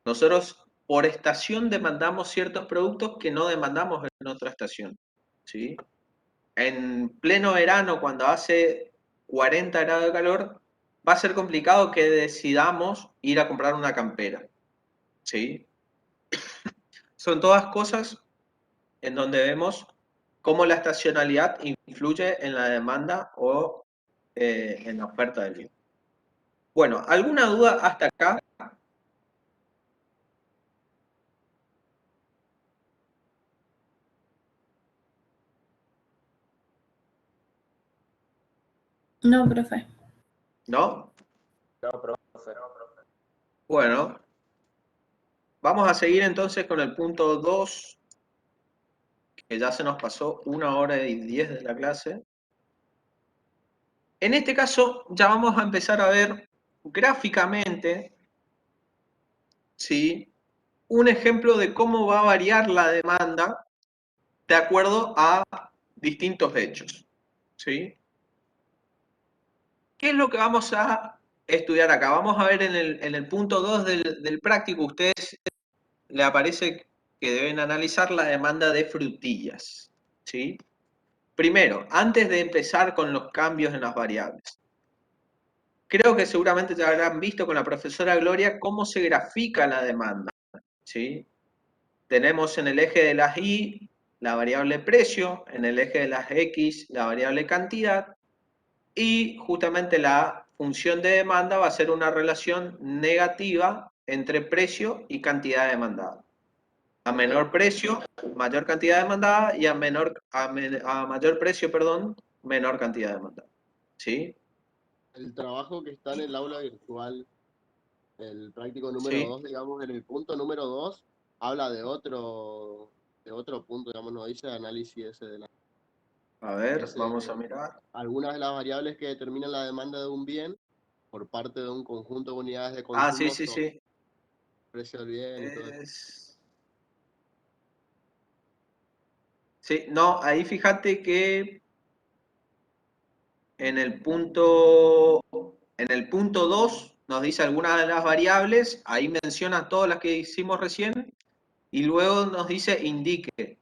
Nosotros por estación demandamos ciertos productos que no demandamos en otra estación. ¿Sí? En pleno verano, cuando hace 40 grados de calor, va a ser complicado que decidamos ir a comprar una campera. ¿Sí? Son todas cosas en donde vemos cómo la estacionalidad influye en la demanda o en la oferta del bien. Bueno, ¿alguna duda hasta acá? No, profe. ¿No? No, profe. Bueno, vamos a seguir entonces con el punto 2, que ya se nos pasó 1 hora y 10 de la clase. En este caso, ya vamos a empezar a ver gráficamente, ¿sí?, un ejemplo de cómo va a variar la demanda de acuerdo a distintos hechos. ¿Sí? ¿Qué es lo que vamos a estudiar acá? Vamos a ver en el punto 2 del práctico, ustedes le aparece que deben analizar la demanda de frutillas. ¿Sí? Primero, antes de empezar con los cambios en las variables, creo que seguramente ya habrán visto con la profesora Gloria cómo se grafica la demanda. ¿Sí? Tenemos en el eje de las Y la variable precio, en el eje de las X la variable cantidad, y justamente la función de demanda va a ser una relación negativa entre precio y cantidad demandada. A menor precio, mayor cantidad demandada, y a mayor precio, perdón, menor cantidad demandada. ¿Sí? El trabajo que está en el aula virtual, el práctico número Sí. 2, digamos, en el punto número 2, habla de otro punto, digamos, no dice análisis ese de la... A ver, vamos a mirar. Algunas de las variables que determinan la demanda de un bien por parte de un conjunto de unidades de Ah, sí, consumo sí, son sí. precio del bien y todo eso. Sí, no, ahí fíjate que en el punto 2 nos dice algunas de las variables, ahí menciona todas las que hicimos recién, y luego nos dice indique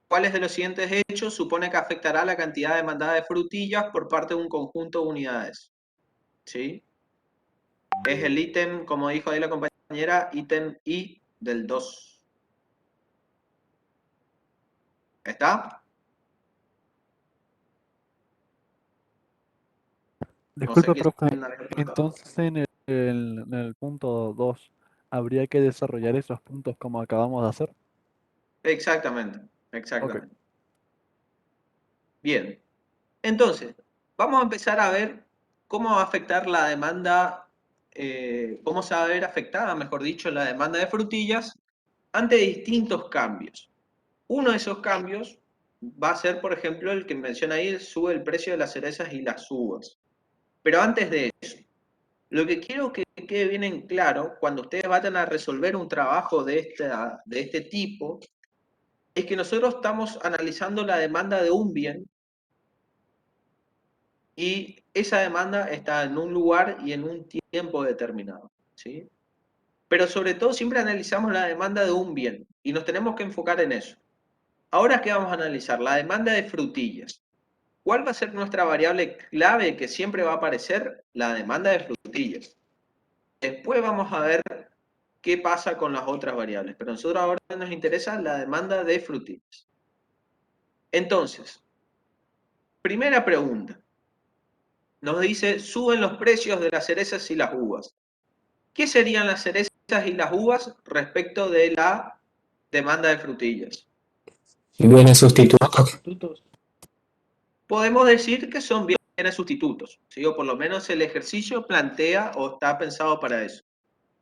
cuáles de los siguientes hechos supone que afectará la cantidad demandada de frutillas por parte de un conjunto de unidades. ¿Sí? Es el ítem, como dijo ahí la compañera, ítem I del 2. ¿Está? No sé Disculpa, qué profe. signo habrá explotado. Entonces en el punto 2 habría que desarrollar esos puntos como acabamos de hacer. Exactamente, Ok. exactamente. Bien, entonces, vamos a empezar a ver cómo va a afectar la demanda, cómo se va a ver afectada, mejor dicho, la demanda de frutillas ante distintos cambios. Uno de esos cambios va a ser, por ejemplo, el que menciona ahí, sube el precio de las cerezas y las uvas. Pero antes de eso, lo que quiero que quede bien en claro, cuando ustedes vayan a resolver un trabajo de este tipo, es que nosotros estamos analizando la demanda de un bien y esa demanda está en un lugar y en un tiempo determinado. ¿Sí? Pero sobre todo siempre analizamos la demanda de un bien y nos tenemos que enfocar en eso. Ahora, ¿qué vamos a analizar? La demanda de frutillas. ¿Cuál va a ser nuestra variable clave que siempre va a aparecer? La demanda de frutillas. Después vamos a ver qué pasa con las otras variables, pero a nosotros ahora nos interesa la demanda de frutillas. Entonces, primera pregunta. Nos dice, suben los precios de las cerezas y las uvas. ¿Qué serían las cerezas y las uvas respecto de la demanda de frutillas? Bienes sustitutos. Sustitutos. Podemos decir que son bienes sustitutos, ¿sí? O por lo menos el ejercicio plantea o está pensado para eso,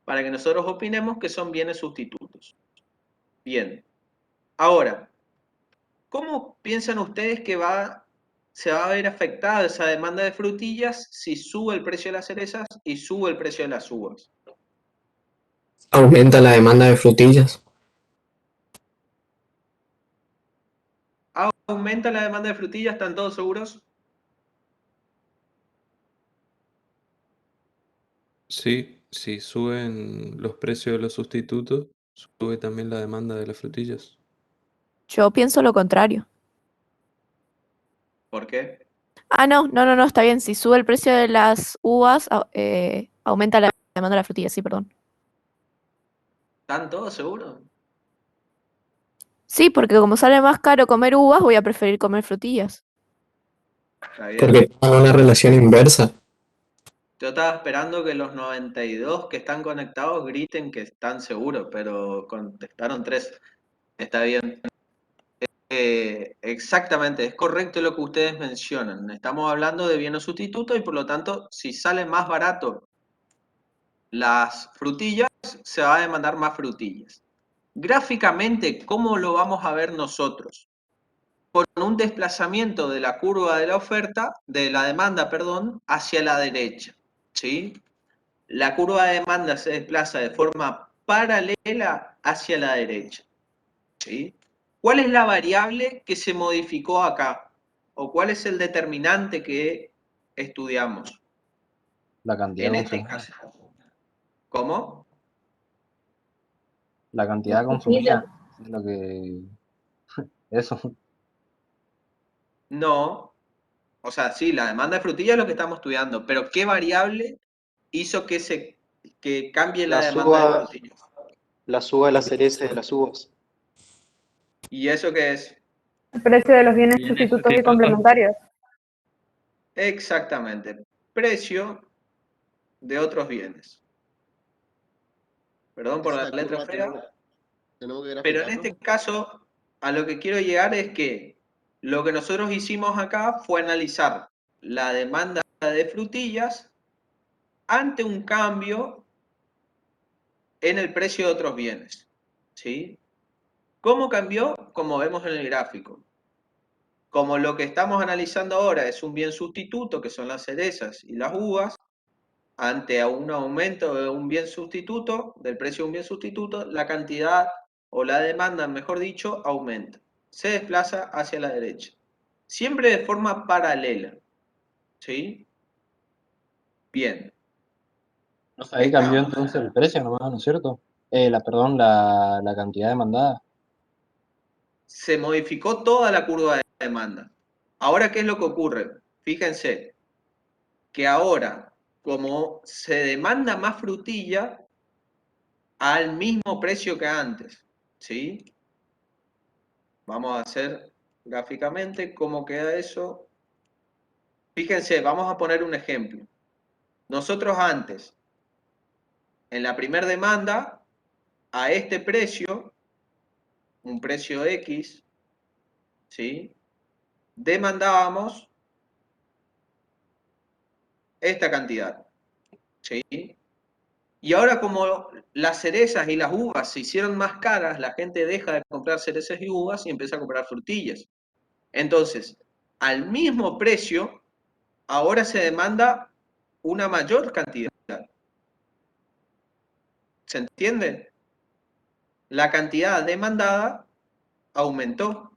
para que nosotros opinemos que son bienes sustitutos. Bien. Ahora, ¿cómo piensan ustedes que se va a ver afectada esa demanda de frutillas si sube el precio de las cerezas y sube el precio de las uvas? Aumenta la demanda de frutillas. ¿Aumenta la demanda de frutillas? ¿Están todos seguros? Sí, si suben los precios de los sustitutos, sube también la demanda de las frutillas. Yo pienso lo contrario. ¿Por qué? Ah, no, está bien. Si sube el precio de las uvas, aumenta la demanda de la frutilla, sí, perdón. ¿Están todos seguros? Sí, porque como sale más caro comer uvas, voy a preferir comer frutillas. Está bien. Porque tienen una relación inversa. Yo estaba esperando que los 92 que están conectados griten que están seguros, pero contestaron 3. Está bien. Exactamente, es correcto lo que ustedes mencionan. Estamos hablando de bienes sustitutos y por lo tanto, si sale más barato las frutillas, se va a demandar más frutillas. Gráficamente, ¿cómo lo vamos a ver nosotros? Con un desplazamiento de la curva de la oferta, de la demanda, perdón, hacia la derecha, ¿sí? La curva de demanda se desplaza de forma paralela hacia la derecha, ¿sí? ¿Cuál es la variable que se modificó acá? ¿O cuál es el determinante que estudiamos La cantidad en de este consumidores. caso? ¿Cómo? La cantidad consumida es lo que... Eso. No. O sea, sí, la demanda de frutillas es lo que estamos estudiando, pero ¿qué variable hizo que cambie la Las demanda de uvas, frutillas? las uvas, las cerezas de las uvas. ¿Y eso qué es? El precio de los bienes Bienes sustitutos y sustitutos. complementarios. Exactamente. Precio de otros bienes. Perdón por la Esa letra curva fea. tenemos que Pero en graficarlo. este caso, a lo que quiero llegar es que lo que nosotros hicimos acá fue analizar la demanda de frutillas ante un cambio en el precio de otros bienes. ¿Sí? ¿Cómo cambió? Como vemos en el gráfico. Como lo que estamos analizando ahora es un bien sustituto, que son las cerezas y las uvas, ante un aumento de un bien sustituto, del precio de un bien sustituto, la cantidad o la demanda, mejor dicho, aumenta. Se desplaza hacia la derecha. Siempre de forma paralela. ¿Sí? Bien. O sea, ahí cambió entonces el precio nomás, ¿no es cierto? La cantidad demandada. Se modificó toda la curva de demanda. Ahora, ¿qué es lo que ocurre? Fíjense que ahora, como se demanda más frutilla, al mismo precio que antes, ¿sí? Vamos a hacer gráficamente cómo queda eso. Fíjense, vamos a poner un ejemplo. Nosotros antes, en la primera demanda, a este precio, un precio X, ¿sí? Demandábamos esta cantidad, ¿sí? Y ahora como las cerezas y las uvas se hicieron más caras, la gente deja de comprar cerezas y uvas y empieza a comprar frutillas. Entonces, al mismo precio, ahora se demanda una mayor cantidad. ¿Se entiende? La cantidad demandada aumentó.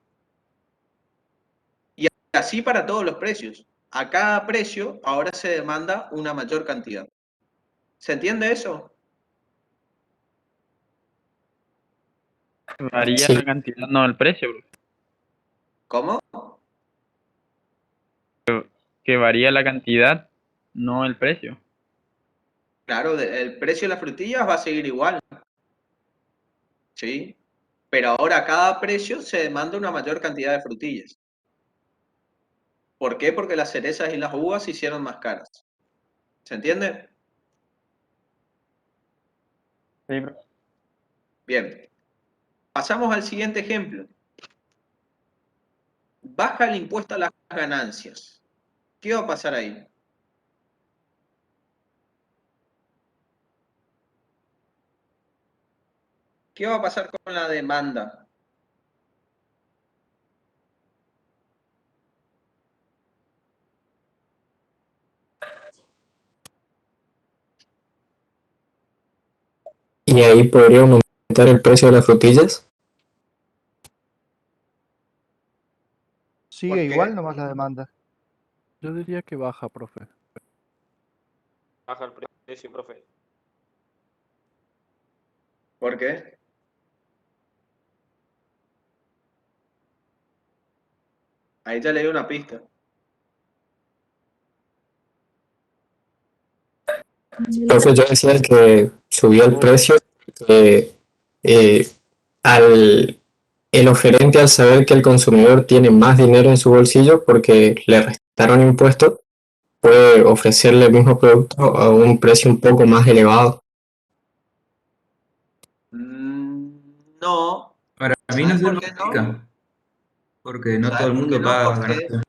Y así para todos los precios. A cada precio ahora se demanda una mayor cantidad. ¿Se entiende eso? Varía Sí. la cantidad, no el precio, bro. ¿Cómo? Que varía la cantidad, no el precio. Claro, el precio de las frutillas va a seguir igual. ¿Sí? Pero ahora a cada precio se demanda una mayor cantidad de frutillas. ¿Por qué? Porque las cerezas y las uvas se hicieron más caras. ¿Se entiende? Sí, profe. Bien. Pasamos al siguiente ejemplo. Baja el impuesto a las ganancias. ¿Qué va a pasar ahí? ¿Qué va a pasar con la demanda? Y ahí podría aumentar el precio de las frutillas. Sigue igual nomás la demanda. Yo diría que baja, profe. Baja el precio, profe. ¿Por qué? Ahí ya le di una pista. Profe, yo decía que subía el precio, que eh, el oferente al saber que el consumidor tiene más dinero en su bolsillo porque le restaron impuestos, puede ofrecerle el mismo producto a un precio un poco más elevado. No. Para mí no ¿Sabes se por qué no? aplica, porque no todo ¿Sabes el por qué mundo no? paga Porque ganancias.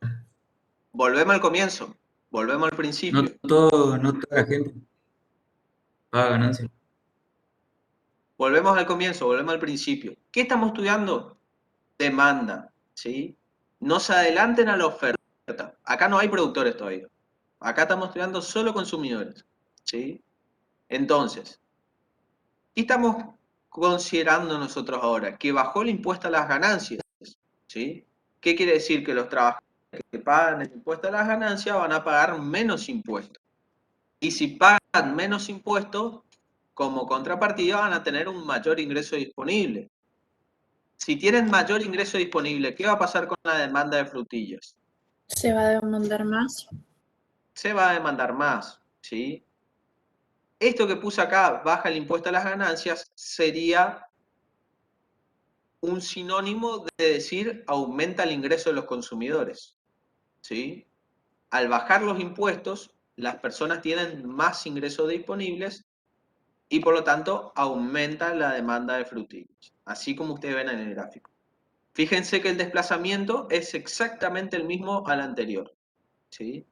volvemos al comienzo. Volvemos al No principio. no toda la gente paga ganancias. Volvemos al comienzo, volvemos al principio. ¿Qué estamos estudiando? Demanda, ¿sí? No se adelanten a la oferta. Acá no hay productores todavía. Acá estamos estudiando solo consumidores, ¿sí? Entonces, ¿qué estamos considerando nosotros ahora? Que bajó el impuesto a las ganancias, ¿sí? ¿Qué quiere decir? Que los trabajadores que pagan el impuesto a las ganancias van a pagar menos impuestos. Y si pagan menos impuestos, como contrapartida van a tener un mayor ingreso disponible. Si tienen mayor ingreso disponible, ¿qué va a pasar con la demanda de frutillas? Se va a demandar más. Se va a demandar más, ¿sí? Esto que puse acá, baja el impuesto a las ganancias, sería un sinónimo de decir aumenta el ingreso de los consumidores, ¿sí? Al bajar los impuestos, las personas tienen más ingresos disponibles y por lo tanto aumenta la demanda de frutillas, así como ustedes ven en el gráfico. Fíjense que el desplazamiento es exactamente el mismo al anterior, ¿sí?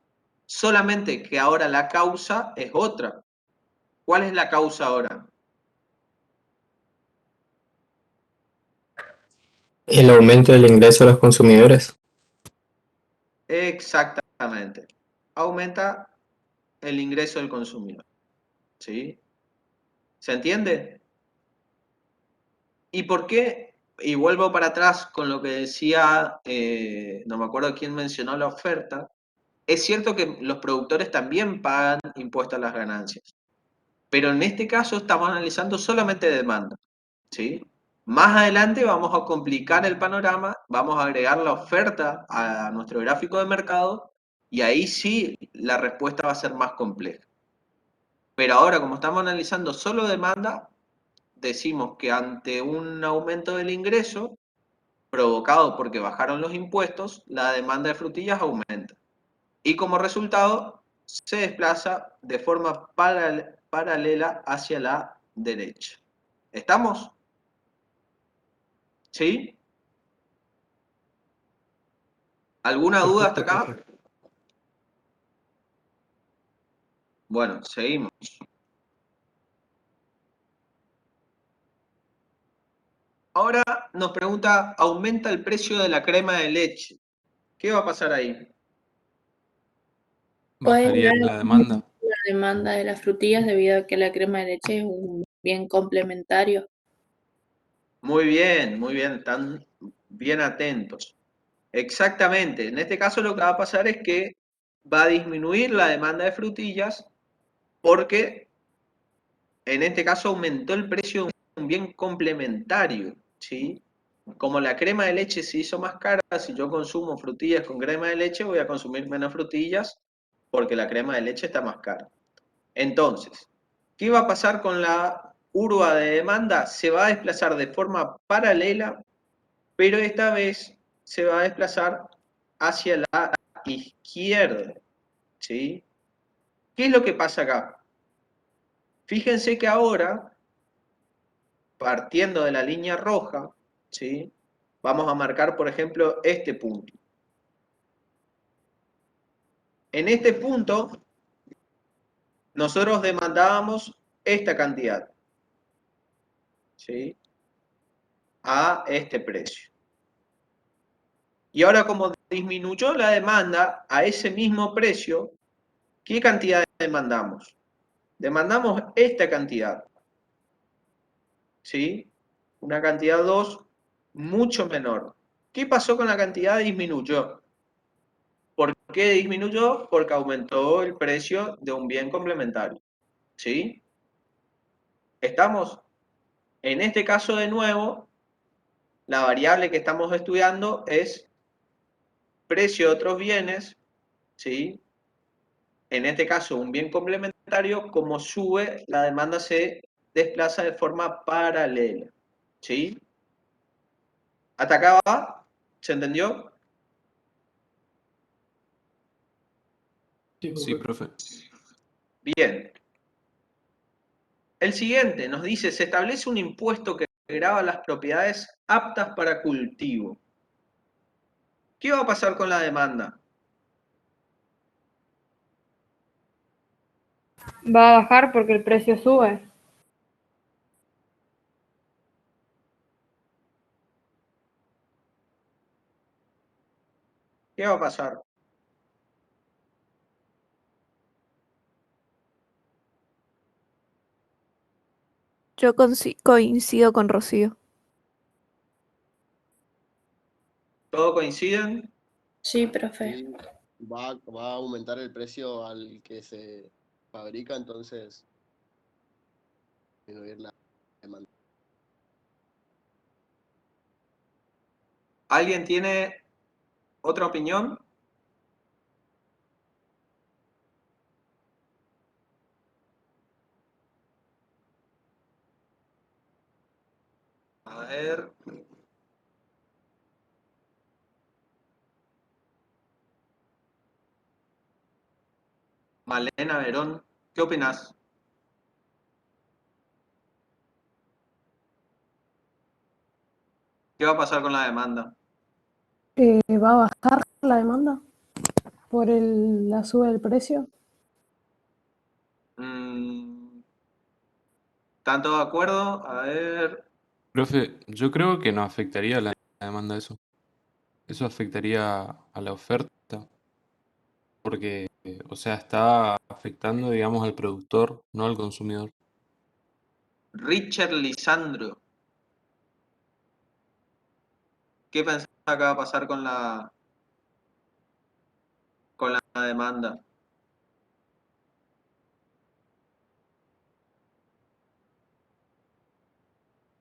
Solamente que ahora la causa es otra. ¿Cuál es la causa ahora? El aumento del ingreso de los consumidores. Exactamente. Aumenta el ingreso del consumidor, ¿sí? ¿Se entiende? ¿Y por qué? Y vuelvo para atrás con lo que decía, no me acuerdo quién mencionó la oferta. Es cierto que los productores también pagan impuestos a las ganancias, pero en este caso estamos analizando solamente demanda, ¿sí? Más adelante vamos a complicar el panorama, vamos a agregar la oferta a nuestro gráfico de mercado y ahí sí la respuesta va a ser más compleja. Pero ahora, como estamos analizando solo demanda, decimos que ante un aumento del ingreso, provocado porque bajaron los impuestos, la demanda de frutillas aumenta. Y como resultado, se desplaza de forma paralela hacia la derecha. ¿Estamos? ¿Sí? ¿Alguna duda hasta Perfecto, acá? profe. Bueno, seguimos. Ahora nos pregunta, ¿aumenta el precio de la crema de leche? ¿Qué va a pasar ahí? Puede Bajaría llegar a la demanda. disminuir la demanda de las frutillas debido a que la crema de leche es un bien complementario. Muy bien, están bien atentos. Exactamente, en este caso lo que va a pasar es que va a disminuir la demanda de frutillas porque en este caso aumentó el precio de un bien complementario, ¿sí? Como la crema de leche se hizo más cara, si yo consumo frutillas con crema de leche, voy a consumir menos frutillas porque la crema de leche está más cara. Entonces, ¿qué va a pasar con la curva de demanda? Se va a desplazar de forma paralela, pero esta vez se va a desplazar hacia la izquierda, ¿sí? ¿Qué es lo que pasa acá? Fíjense que ahora partiendo de la línea roja, ¿sí? Vamos a marcar, por ejemplo, este punto. En este punto, nosotros demandábamos esta cantidad, ¿sí? A este precio. Y ahora, como disminuyó la demanda a ese mismo precio, ¿qué cantidad demandamos? Demandamos esta cantidad, ¿sí? Una cantidad 2 mucho menor. ¿Qué pasó con la cantidad? Disminuyó. ¿Por qué disminuyó? Porque aumentó el precio de un bien complementario, ¿sí? ¿Estamos? En este caso, de nuevo, la variable que estamos estudiando es precio de otros bienes, ¿sí? En este caso, un bien complementario, como sube, la demanda se desplaza de forma paralela, ¿sí? ¿Hasta acá va? ¿Se entendió? Sí, profe. Bien. El siguiente nos dice, se establece un impuesto que grava las propiedades aptas para cultivo. ¿Qué va a pasar con la demanda? Va a bajar porque el precio sube. ¿Qué va a pasar? Yo coincido con Rocío. ¿Todos coinciden? Sí, profe. Sí, va a aumentar el precio al que se fabrica, entonces disminuir la demanda. ¿Alguien tiene otra opinión? A ver. Malena Verón, ¿qué opinas? ¿Qué va a pasar con la demanda? ¿Va a bajar la demanda por la suba del precio? ¿Están todos de acuerdo? A ver. Profe, yo creo que no afectaría la demanda eso. Eso afectaría a la oferta, porque, o sea, está afectando, digamos, al productor, no al consumidor. Richard Lisandro, ¿qué pensás que va a pasar con la demanda?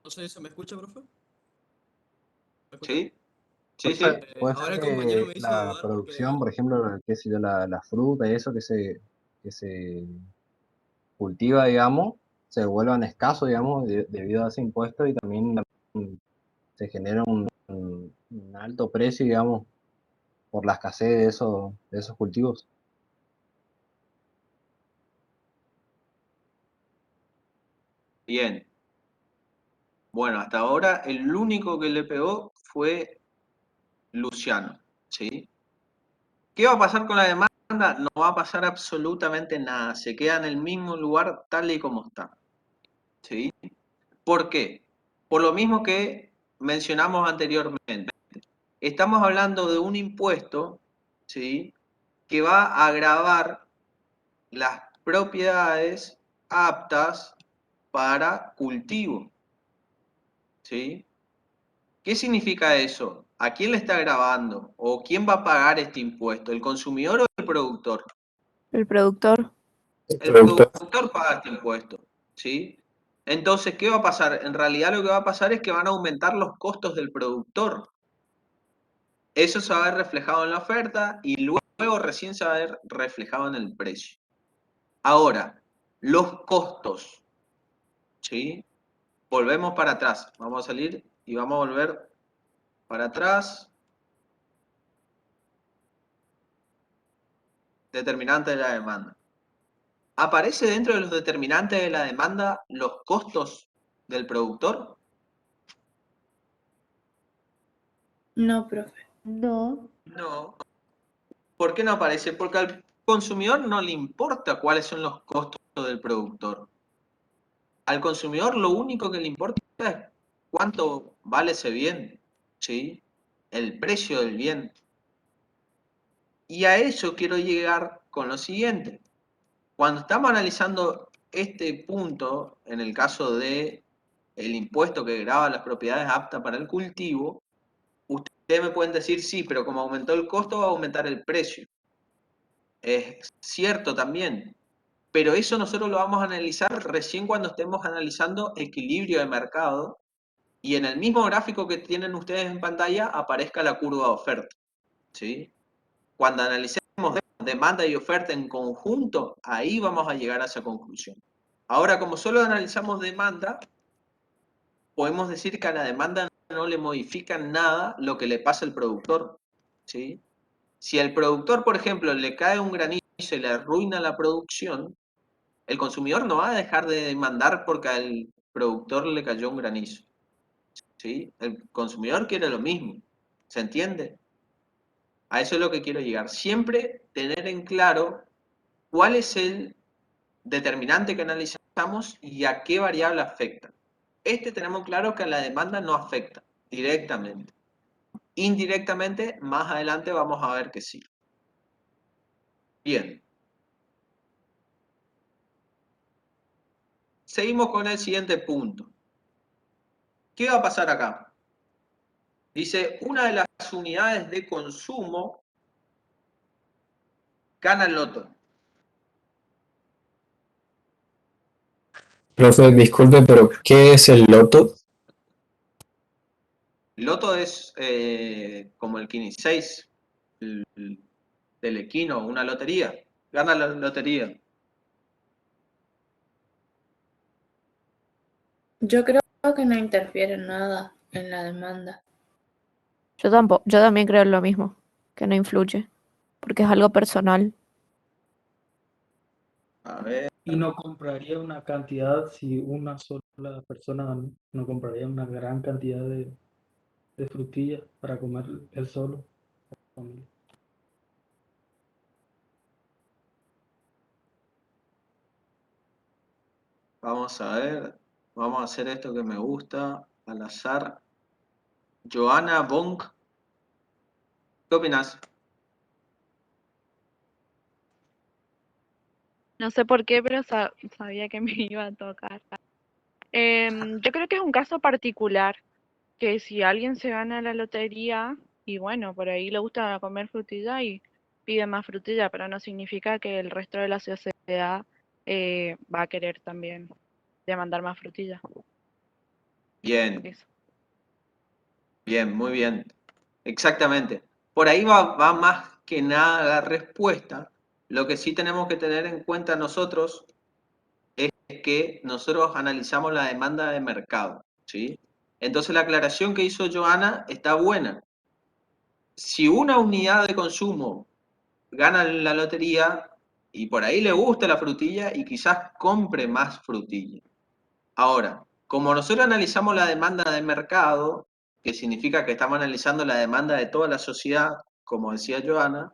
No sé, ¿se me escucha, profe? ¿Me escucha? ¿Sí? Sí, sí. Puede ser Ahora el que compañero me hizo la dudar producción, por ejemplo, qué sé yo, la fruta y eso que se cultiva, digamos, se vuelvan escasos, digamos, debido a ese impuesto y también se genera un alto precio, digamos, por la escasez de esos cultivos. Bien. Bueno, hasta ahora el único que le pegó fue Luciano, ¿sí? ¿Qué va a pasar con la demanda? No va a pasar absolutamente nada. Se queda en el mismo lugar tal y como está, ¿sí? ¿Por qué? Por lo mismo que mencionamos anteriormente. Estamos hablando de un impuesto, ¿sí?, que va a gravar las propiedades aptas para cultivo, ¿sí? ¿Qué significa eso? ¿A quién le está grabando? ¿O quién va a pagar este impuesto? ¿El consumidor o el productor? El productor. El productor paga este impuesto, ¿sí? Entonces, ¿qué va a pasar? En realidad lo que va a pasar es que van a aumentar los costos del productor. Eso se va a ver reflejado en la oferta y luego recién se va a ver reflejado en el precio. Ahora, los costos, ¿sí? Volvemos para atrás. Vamos a salir y vamos a volver para atrás. Determinante de la demanda. ¿Aparece dentro de los determinantes de la demanda los costos del productor? No, profe. No. No. ¿Por qué no aparece? Porque al consumidor no le importa cuáles son los costos del productor. Al consumidor lo único que le importa es cuánto vale ese bien, ¿sí? El precio del bien. Y a eso quiero llegar con lo siguiente. Cuando estamos analizando este punto, en el caso de el impuesto que grava las propiedades aptas para el cultivo, ustedes me pueden decir, sí, pero como aumentó el costo va a aumentar el precio. Es cierto también, pero eso nosotros lo vamos a analizar recién cuando estemos analizando equilibrio de mercado y en el mismo gráfico que tienen ustedes en pantalla aparezca la curva de oferta, ¿sí? Cuando analicemos demanda y oferta en conjunto, ahí vamos a llegar a esa conclusión. Ahora, como solo analizamos demanda, podemos decir que a la demanda no le modifica nada lo que le pasa al productor, ¿sí? Si al productor, por ejemplo, le cae un granizo y le arruina la producción, el consumidor no va a dejar de demandar porque al productor le cayó un granizo, ¿sí? El consumidor quiere lo mismo, ¿se entiende? A eso es lo que quiero llegar. Siempre tener en claro cuál es el determinante que analizamos y a qué variable afecta. Tenemos claro que a la demanda no afecta directamente. Indirectamente, más adelante vamos a ver que sí. Bien. Seguimos con el siguiente punto. ¿Qué va a pasar acá? Dice, una de las unidades de consumo gana el loto. Profe, disculpe, pero ¿qué es el loto? El loto es como el 6 del equino, una lotería. Gana la lotería. Yo creo que no interfiere en nada en la demanda. Yo tampoco, yo también creo lo mismo, que no influye, porque es algo personal. A ver. Y no compraría una cantidad si una sola persona no compraría una gran cantidad de frutillas para comer él solo. Vamos a ver. Vamos a hacer esto que me gusta. Al azar. Joana Bonk. ¿Qué opinas? No sé por qué, pero sabía que me iba a tocar. Yo creo que es un caso particular, que si alguien se gana la lotería y bueno, por ahí le gusta comer frutilla y pide más frutilla, pero no significa que el resto de la sociedad va a querer también demandar más frutilla. Bien. Eso. Bien, muy bien. Exactamente. Por ahí va más que nada la respuesta. Lo que sí tenemos que tener en cuenta nosotros es que nosotros analizamos la demanda de mercado, ¿sí? Entonces la aclaración que hizo Joana está buena. Si una unidad de consumo gana la lotería y por ahí le gusta la frutilla y quizás compre más frutilla. Ahora, como nosotros analizamos la demanda de mercado, que significa que estamos analizando la demanda de toda la sociedad, como decía Joana,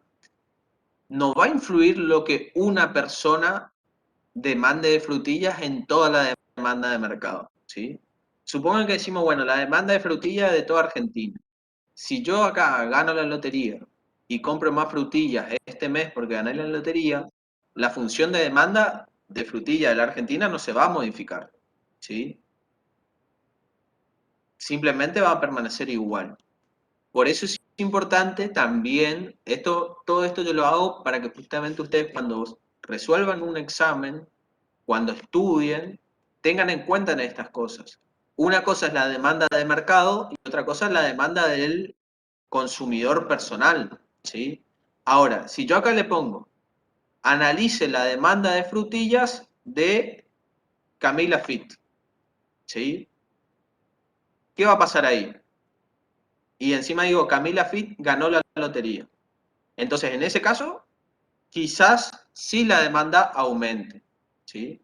no va a influir lo que una persona demande de frutillas en toda la demanda de mercado, ¿sí? Supongan que decimos, bueno, la demanda de frutillas de toda Argentina. Si yo acá gano la lotería y compro más frutillas este mes porque gané la lotería, la función de demanda de frutilla de la Argentina no se va a modificar, ¿sí? Simplemente va a permanecer igual. Por eso es importante también, todo esto yo lo hago para que justamente ustedes cuando resuelvan un examen, cuando estudien, tengan en cuenta estas cosas. Una cosa es la demanda de mercado y otra cosa es la demanda del consumidor personal, ¿sí? Ahora, si yo acá le pongo, analice la demanda de frutillas de Camila Fit, ¿sí? ¿Qué va a pasar ahí? Y encima digo, Camila Fit ganó la lotería. Entonces, en ese caso, quizás sí la demanda aumente, ¿sí?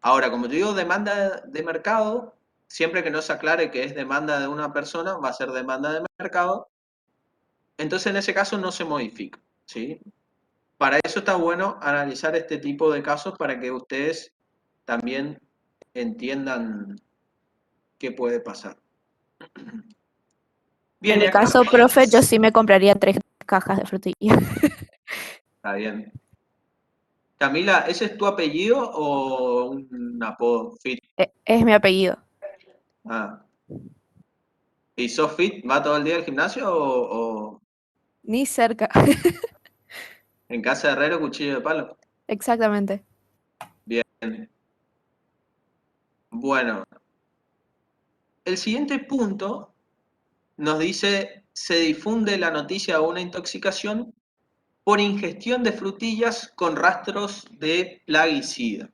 Ahora, como yo digo demanda de mercado, siempre que no se aclare que es demanda de una persona, va a ser demanda de mercado. Entonces en ese caso no se modifica, ¿sí? Para eso está bueno analizar este tipo de casos para que ustedes también entiendan qué puede pasar. Bien, En y mi acá caso, profe, yo sí me compraría 3 cajas de frutilla. está bien. Camila, ¿ese es tu apellido o un apodo? Fit. Es mi apellido. Ah. ¿Y sos fit? ¿Va todo el día al gimnasio o Ni cerca. en casa de herrero cuchillo de palo? Exactamente. Bien. Bueno, el siguiente punto nos dice, se difunde la noticia de una intoxicación por ingestión de frutillas con rastros de plaguicida.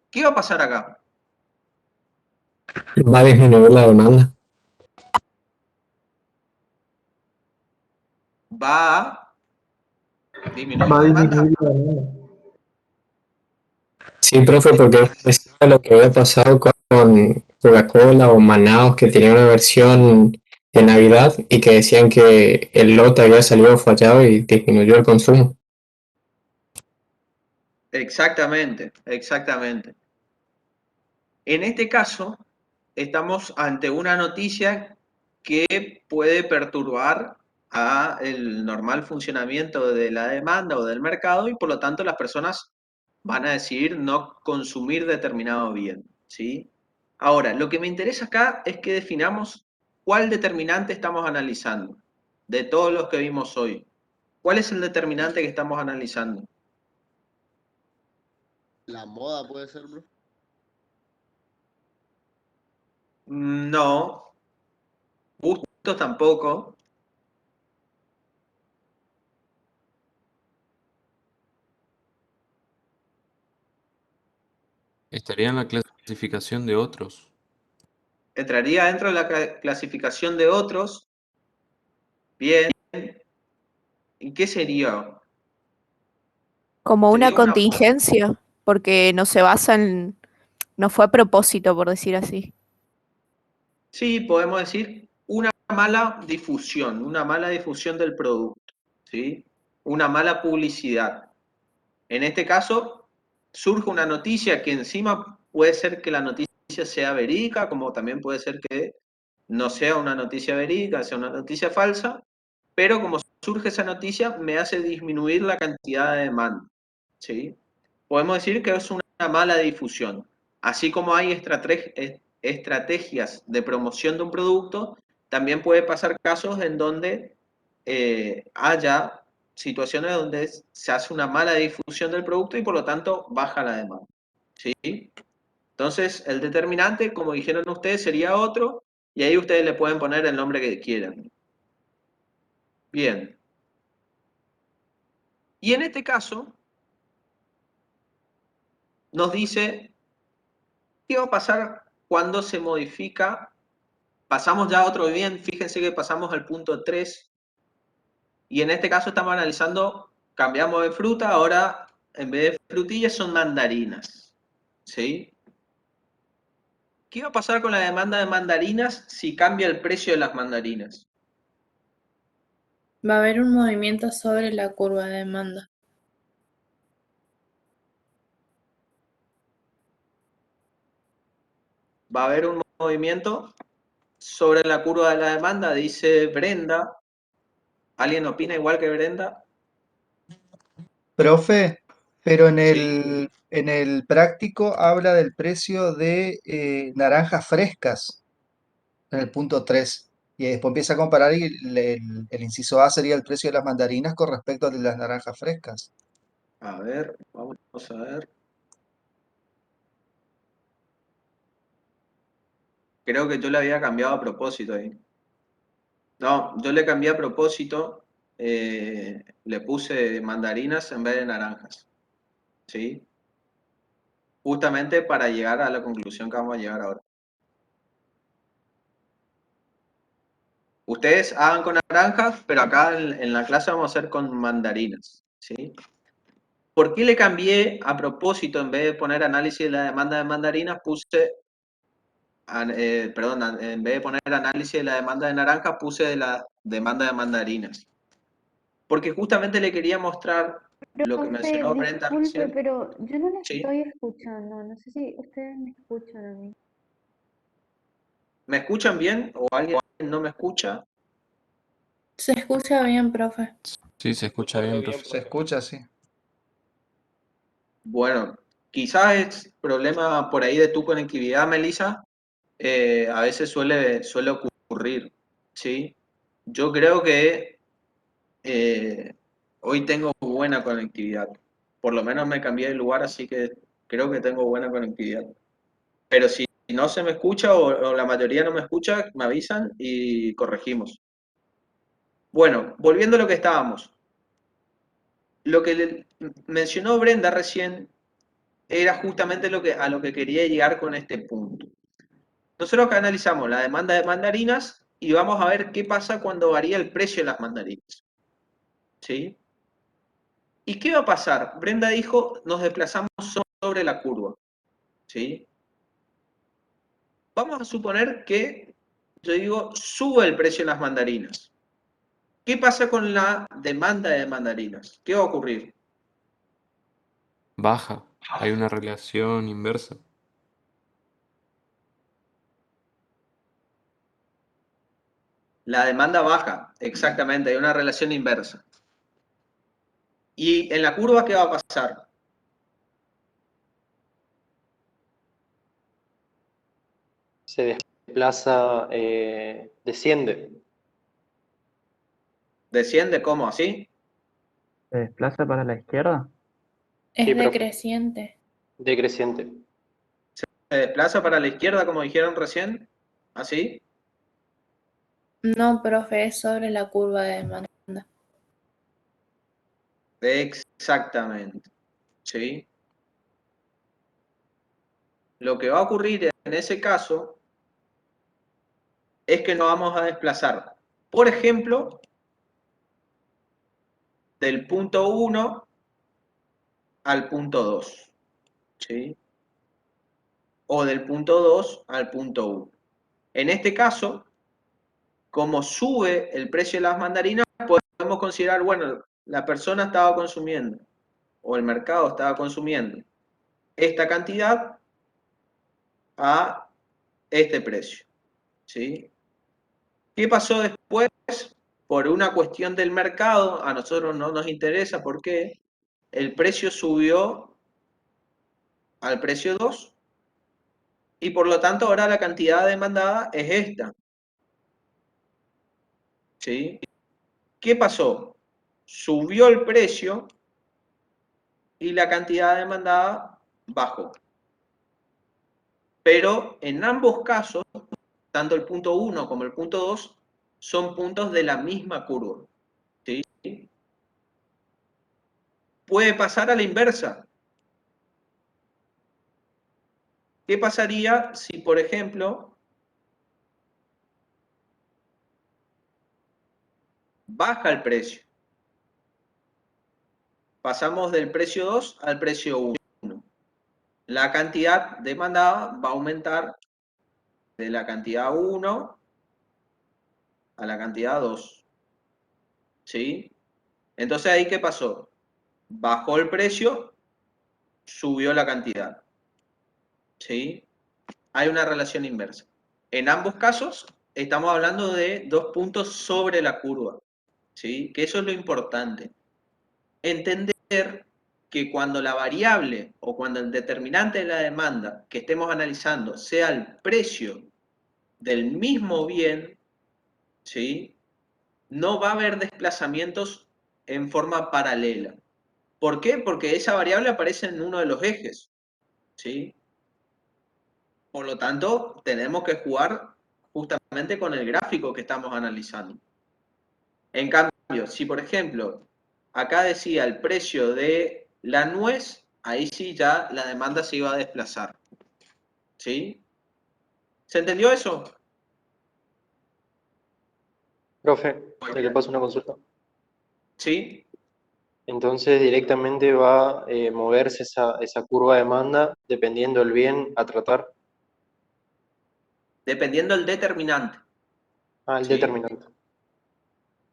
¿Qué va a pasar acá? Va a disminuir la demanda. Va a disminuir Va la a demanda. disminuir la demanda. Sí, profe, porque es parecido a lo que había pasado con Coca-Cola o Manaos, que tenía una versión de Navidad y que decían que el lote había salido fallado y disminuyó el consumo. Exactamente, exactamente. En este caso, estamos ante una noticia que puede perturbar a el normal funcionamiento de la demanda o del mercado y por lo tanto las personas van a decidir no consumir determinado bien, ¿sí? Ahora, lo que me interesa acá es que definamos cuál determinante estamos analizando de todos los que vimos hoy. ¿Cuál es el determinante que estamos analizando? La moda puede ser, bro. No, gustos tampoco. Estaría en la clasificación de otros. Entraría dentro de la clasificación de otros. Bien. ¿Y qué sería? Como una Sería una... contingencia, porque no se basa en... No fue a propósito, por decir así. Sí, podemos decir una mala difusión del producto, ¿sí? Una mala publicidad. En este caso, surge una noticia que encima puede ser que la noticia sea verídica, como también puede ser que no sea una noticia verídica, sea una noticia falsa, pero como surge esa noticia, me hace disminuir la cantidad de demanda, ¿sí? Podemos decir que es una mala difusión. Así como hay estrategias de promoción de un producto, también puede pasar casos en donde haya situaciones donde se hace una mala difusión del producto y por lo tanto baja la demanda, ¿sí? Entonces, el determinante, como dijeron ustedes, sería otro, y ahí ustedes le pueden poner el nombre que quieran. Bien. Y en este caso, nos dice, ¿qué va a pasar cuando se modifica? Pasamos ya a otro bien, fíjense que pasamos al punto 3, y en este caso estamos analizando, cambiamos de fruta, ahora en vez de frutillas son mandarinas, ¿sí? ¿Qué va a pasar con la demanda de mandarinas si cambia el precio de las mandarinas? Va a haber un movimiento sobre la curva de demanda. Va a haber un movimiento sobre la curva de la demanda, dice Brenda. ¿Alguien opina igual que Brenda? Profe, pero Sí. en el práctico habla del precio de naranjas frescas, en el punto 3. Y después empieza a comparar y el inciso A sería el precio de las mandarinas con respecto al de las naranjas frescas. A ver, vamos a ver. Creo que yo le había cambiado a propósito ahí. No, yo le cambié a propósito, le puse mandarinas en vez de naranjas, ¿sí? Justamente para llegar a la conclusión que vamos a llegar ahora. Ustedes hagan con naranjas, pero acá en la clase vamos a hacer con mandarinas, ¿sí? ¿Por qué le cambié a propósito, en vez de poner análisis de la demanda de mandarinas, puse perdón, en vez de poner análisis de la demanda de naranja, puse de la demanda de mandarinas. Porque justamente le quería mostrar lo que Profe, mencionó Brenda disculpe, recién. pero yo no le Sí. estoy escuchando. No sé si ustedes me escuchan a mí. ¿Me escuchan bien? ¿O alguien no me escucha? Se escucha bien, profe. Sí, se escucha bien, profe. Se escucha, sí. Bueno, quizás es problema por ahí de tu conectividad, Melissa. A veces suele ocurrir, ¿sí? Yo creo que hoy tengo buena conectividad. Por lo menos me cambié de lugar, así que creo que tengo buena conectividad. Pero si no se me escucha o la mayoría no me escucha, me avisan y corregimos. Bueno, volviendo a lo que estábamos. Lo que mencionó Brenda recién era justamente a lo que quería llegar con este punto. Nosotros acá analizamos la demanda de mandarinas y vamos a ver qué pasa cuando varía el precio de las mandarinas. ¿Sí? ¿Y qué va a pasar? Brenda dijo, nos desplazamos sobre la curva. ¿Sí? Vamos a suponer que, yo digo, sube el precio de las mandarinas. ¿Qué pasa con la demanda de mandarinas? ¿Qué va a ocurrir? Baja. Hay una relación inversa. La demanda baja, exactamente, hay una relación inversa. ¿Y en la curva qué va a pasar? Se desplaza, desciende. ¿Desciende cómo? ¿Así? ¿Se desplaza para la izquierda? Es Sí, profe. decreciente. Decreciente. ¿Se desplaza para la izquierda como dijeron recién? ¿Así? No, profe, es sobre la curva de demanda. Exactamente. ¿Sí? Lo que va a ocurrir en ese caso es que nos vamos a desplazar, por ejemplo, del punto 1 al punto 2. ¿Sí? O del punto 2 al punto 1. En este caso, como sube el precio de las mandarinas, podemos considerar, bueno, la persona estaba consumiendo, o el mercado estaba consumiendo, esta cantidad a este precio. ¿Sí? ¿Qué pasó después? Por una cuestión del mercado, a nosotros no nos interesa porque el precio subió al precio 2 y por lo tanto ahora la cantidad demandada es esta. ¿Sí? ¿Qué pasó? Subió el precio y la cantidad demandada bajó. Pero en ambos casos, tanto el punto 1 como el punto 2 son puntos de la misma curva. ¿Sí? Puede pasar a la inversa. ¿Qué pasaría si, por ejemplo, baja el precio? Pasamos del precio 2 al precio 1. La cantidad demandada va a aumentar de la cantidad 1 a la cantidad 2. ¿Sí? Entonces, ¿ahí qué pasó? Bajó el precio, subió la cantidad. ¿Sí? Hay una relación inversa. En ambos casos, estamos hablando de dos puntos sobre la curva. ¿Sí? Que eso es lo importante. Entender que cuando la variable o cuando el determinante de la demanda que estemos analizando sea el precio del mismo bien, ¿sí? No va a haber desplazamientos en forma paralela. ¿Por qué? Porque esa variable aparece en uno de los ejes, ¿sí? Por lo tanto, tenemos que jugar justamente con el gráfico que estamos analizando. En cambio, si por ejemplo, acá decía el precio de la nuez, ahí sí ya la demanda se iba a desplazar. ¿Sí? ¿Se entendió eso? Profe, ¿le paso una consulta? ¿Sí? Entonces directamente va a moverse esa curva de demanda dependiendo del bien a tratar. Dependiendo del determinante. El ¿sí? determinante.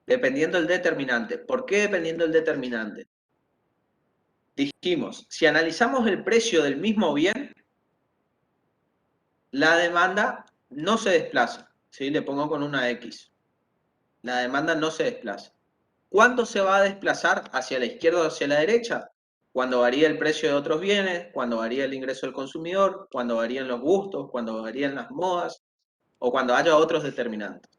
Dependiendo del determinante. ¿Por qué dependiendo del determinante? Dijimos, si analizamos el precio del mismo bien, la demanda no se desplaza. ¿sí? Le pongo con una X. La demanda no se desplaza. ¿Cuándo se va a desplazar hacia la izquierda o hacia la derecha? Cuando varía el precio de otros bienes, cuando varía el ingreso del consumidor, cuando varían los gustos, cuando varían las modas o cuando haya otros determinantes.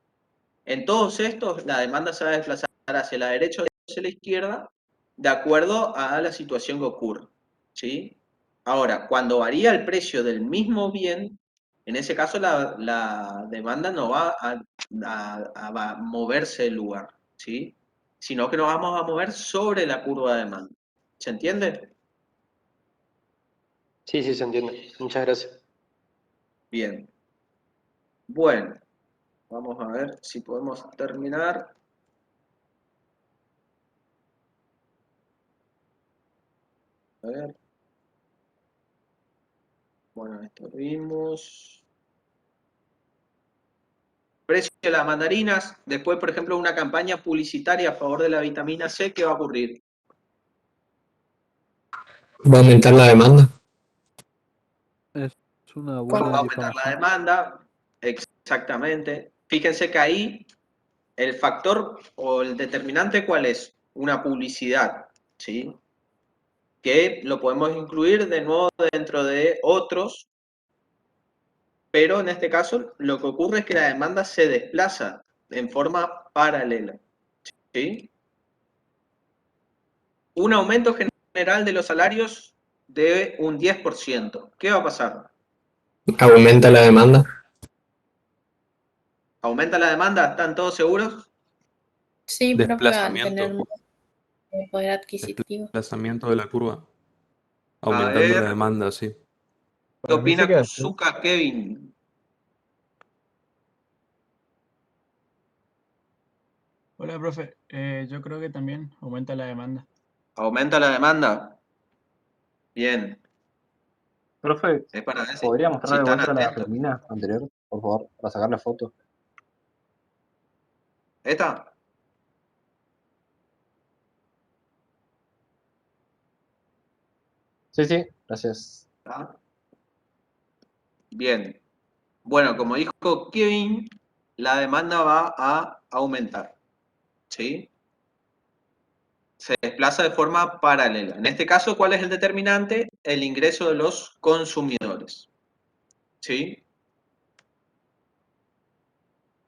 En todos estos, la demanda se va a desplazar hacia la derecha o hacia la izquierda de acuerdo a la situación que ocurre. ¿sí? Ahora, cuando varía el precio del mismo bien, en ese caso la demanda no va a moverse del lugar, ¿sí? Sino que nos vamos a mover sobre la curva de demanda. ¿Se entiende? Sí, sí, se entiende. Muchas gracias. Bien. Bueno, vamos a ver si podemos terminar. A ver. Bueno, esto lo vimos. Precio de las mandarinas. Después, por ejemplo, una campaña publicitaria a favor de la vitamina C, ¿qué va a ocurrir? Va a aumentar la demanda. Es una Va buena a aumentar la demanda. Exactamente. Fíjense que ahí el factor o el determinante, ¿cuál es? Una publicidad, ¿sí? Que lo podemos incluir de nuevo dentro de otros, pero en este caso lo que ocurre es que la demanda se desplaza en forma paralela, ¿sí? Un aumento general de los salarios de un 10%. ¿Qué va a pasar? Aumenta la demanda. ¿Aumenta la demanda? ¿Están todos seguros? Sí, profe, van a tener Desplazamiento. más poder adquisitivo. Desplazamiento de la curva. A Aumentando la ver, demanda, sí. ¿qué Para mí se opina queda así. Kuzuka Kevin? Hola, profe. Yo creo que también aumenta la demanda. ¿Aumenta la demanda? Bien. Profe, Es para ver ¿podría si mostrar de están vuelta la atentos. lámina anterior, por favor, para sacar la foto? ¿Esta? Sí, sí, gracias. ¿Ah? Bien. Bueno, como dijo Kevin, la demanda va a aumentar. ¿Sí? Se desplaza de forma paralela. En este caso, ¿cuál es el determinante? El ingreso de los consumidores. ¿Sí?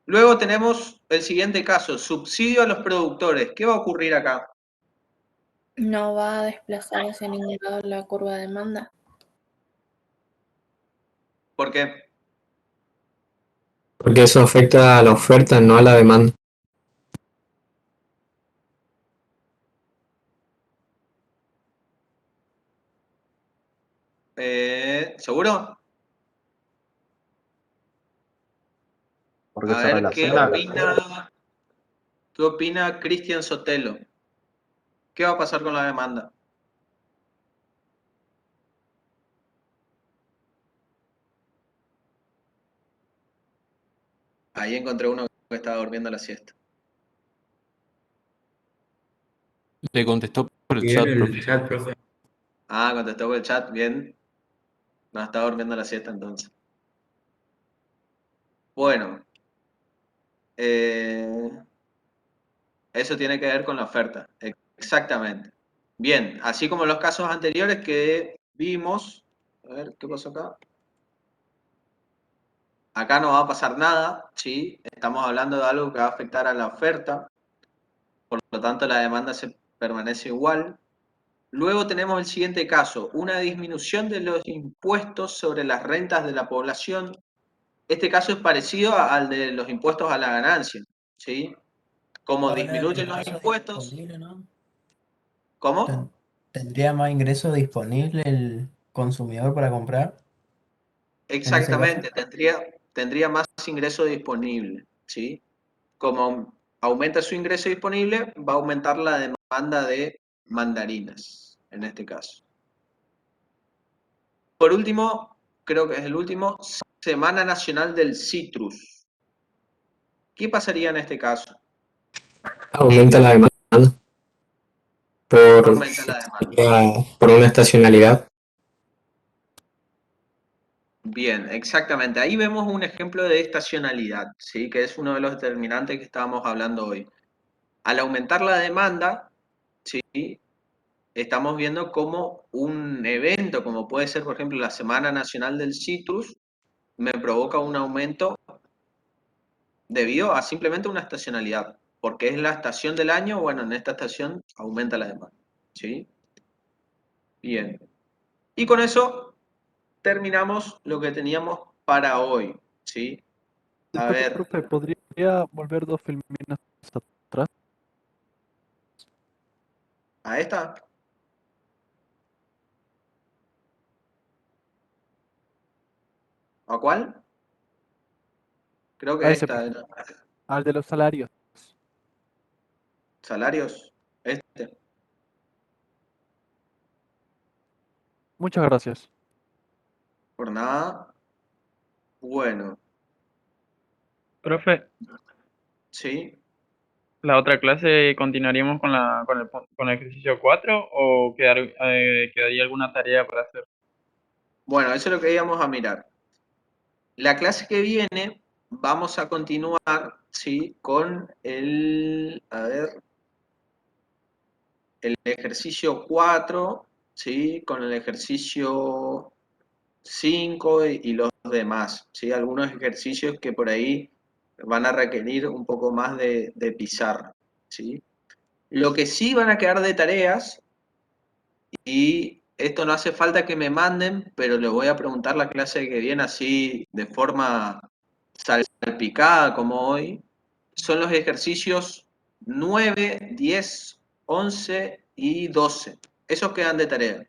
Luego tenemos el siguiente caso, subsidio a los productores. ¿Qué va a ocurrir acá? No va a desplazar hacia ningún lado la curva de demanda. ¿Por qué? Porque eso afecta a la oferta, no a la demanda. ¿Por ¿Seguro? Porque A se ver, ¿qué relaciona? opina Cristian Sotelo? ¿Qué va a pasar con la demanda? Ahí encontré uno que estaba durmiendo la siesta. Le contestó por el Bien chat, el profe. chat, profe. Ah, contestó por el chat, bien. No, estaba durmiendo la siesta entonces. Bueno, eso tiene que ver con la oferta, exactamente. Bien, así como los casos anteriores que vimos, a ver, ¿qué pasó acá? Acá no va a pasar nada, ¿sí? Estamos hablando de algo que va a afectar a la oferta, por lo tanto la demanda se permanece igual. Luego tenemos el siguiente caso, una disminución de los impuestos sobre las rentas de la población. Este caso es parecido al de los impuestos a la ganancia, ¿sí? Como disminuyen los impuestos. Disponible, ¿no? ¿Cómo? ¿Tendría más ingresos disponible el consumidor para comprar? En ese caso. Exactamente, tendría más ingreso disponible, ¿sí? Como aumenta su ingreso disponible, va a aumentar la demanda de mandarinas, en este caso. Por último, creo que es el último, Semana Nacional del Citrus. ¿Qué pasaría en este caso? Aumenta la demanda por, Aumenta la demanda. por una estacionalidad. Bien, exactamente. Ahí vemos un ejemplo de estacionalidad, ¿sí? Que es uno de los determinantes que estábamos hablando hoy. Al aumentar la demanda, ¿sí? Estamos viendo cómo un evento, como puede ser, por ejemplo, la Semana Nacional del Citrus, me provoca un aumento debido a simplemente una estacionalidad. Porque es la estación del año, bueno, en esta estación aumenta la demanda, ¿sí? Bien. Y con eso terminamos lo que teníamos para hoy, ¿sí? A Disculpe, ver, profe, ¿podría volver 2 filminas atrás? a esta. ¿A cuál? Creo A que ese, esta profe. era. Al de los salarios. Salarios. Este. Muchas gracias. Por nada. Bueno, Profe, sí. ¿la otra clase continuaríamos con el ejercicio 4 o quedaría alguna tarea para hacer? Bueno, eso es lo que íbamos a mirar. La clase que viene vamos a continuar, ¿sí? Con a ver, el ejercicio 4, ¿sí? Con el ejercicio 5 y los demás, ¿sí? Algunos ejercicios que por ahí van a requerir un poco más de pizarra, ¿sí? Lo que sí van a quedar de tareas, y esto no hace falta que me manden, pero le voy a preguntar la clase que viene así de forma salpicada como hoy, son los ejercicios 9, 10, 11 y 12. Esos quedan de tarea,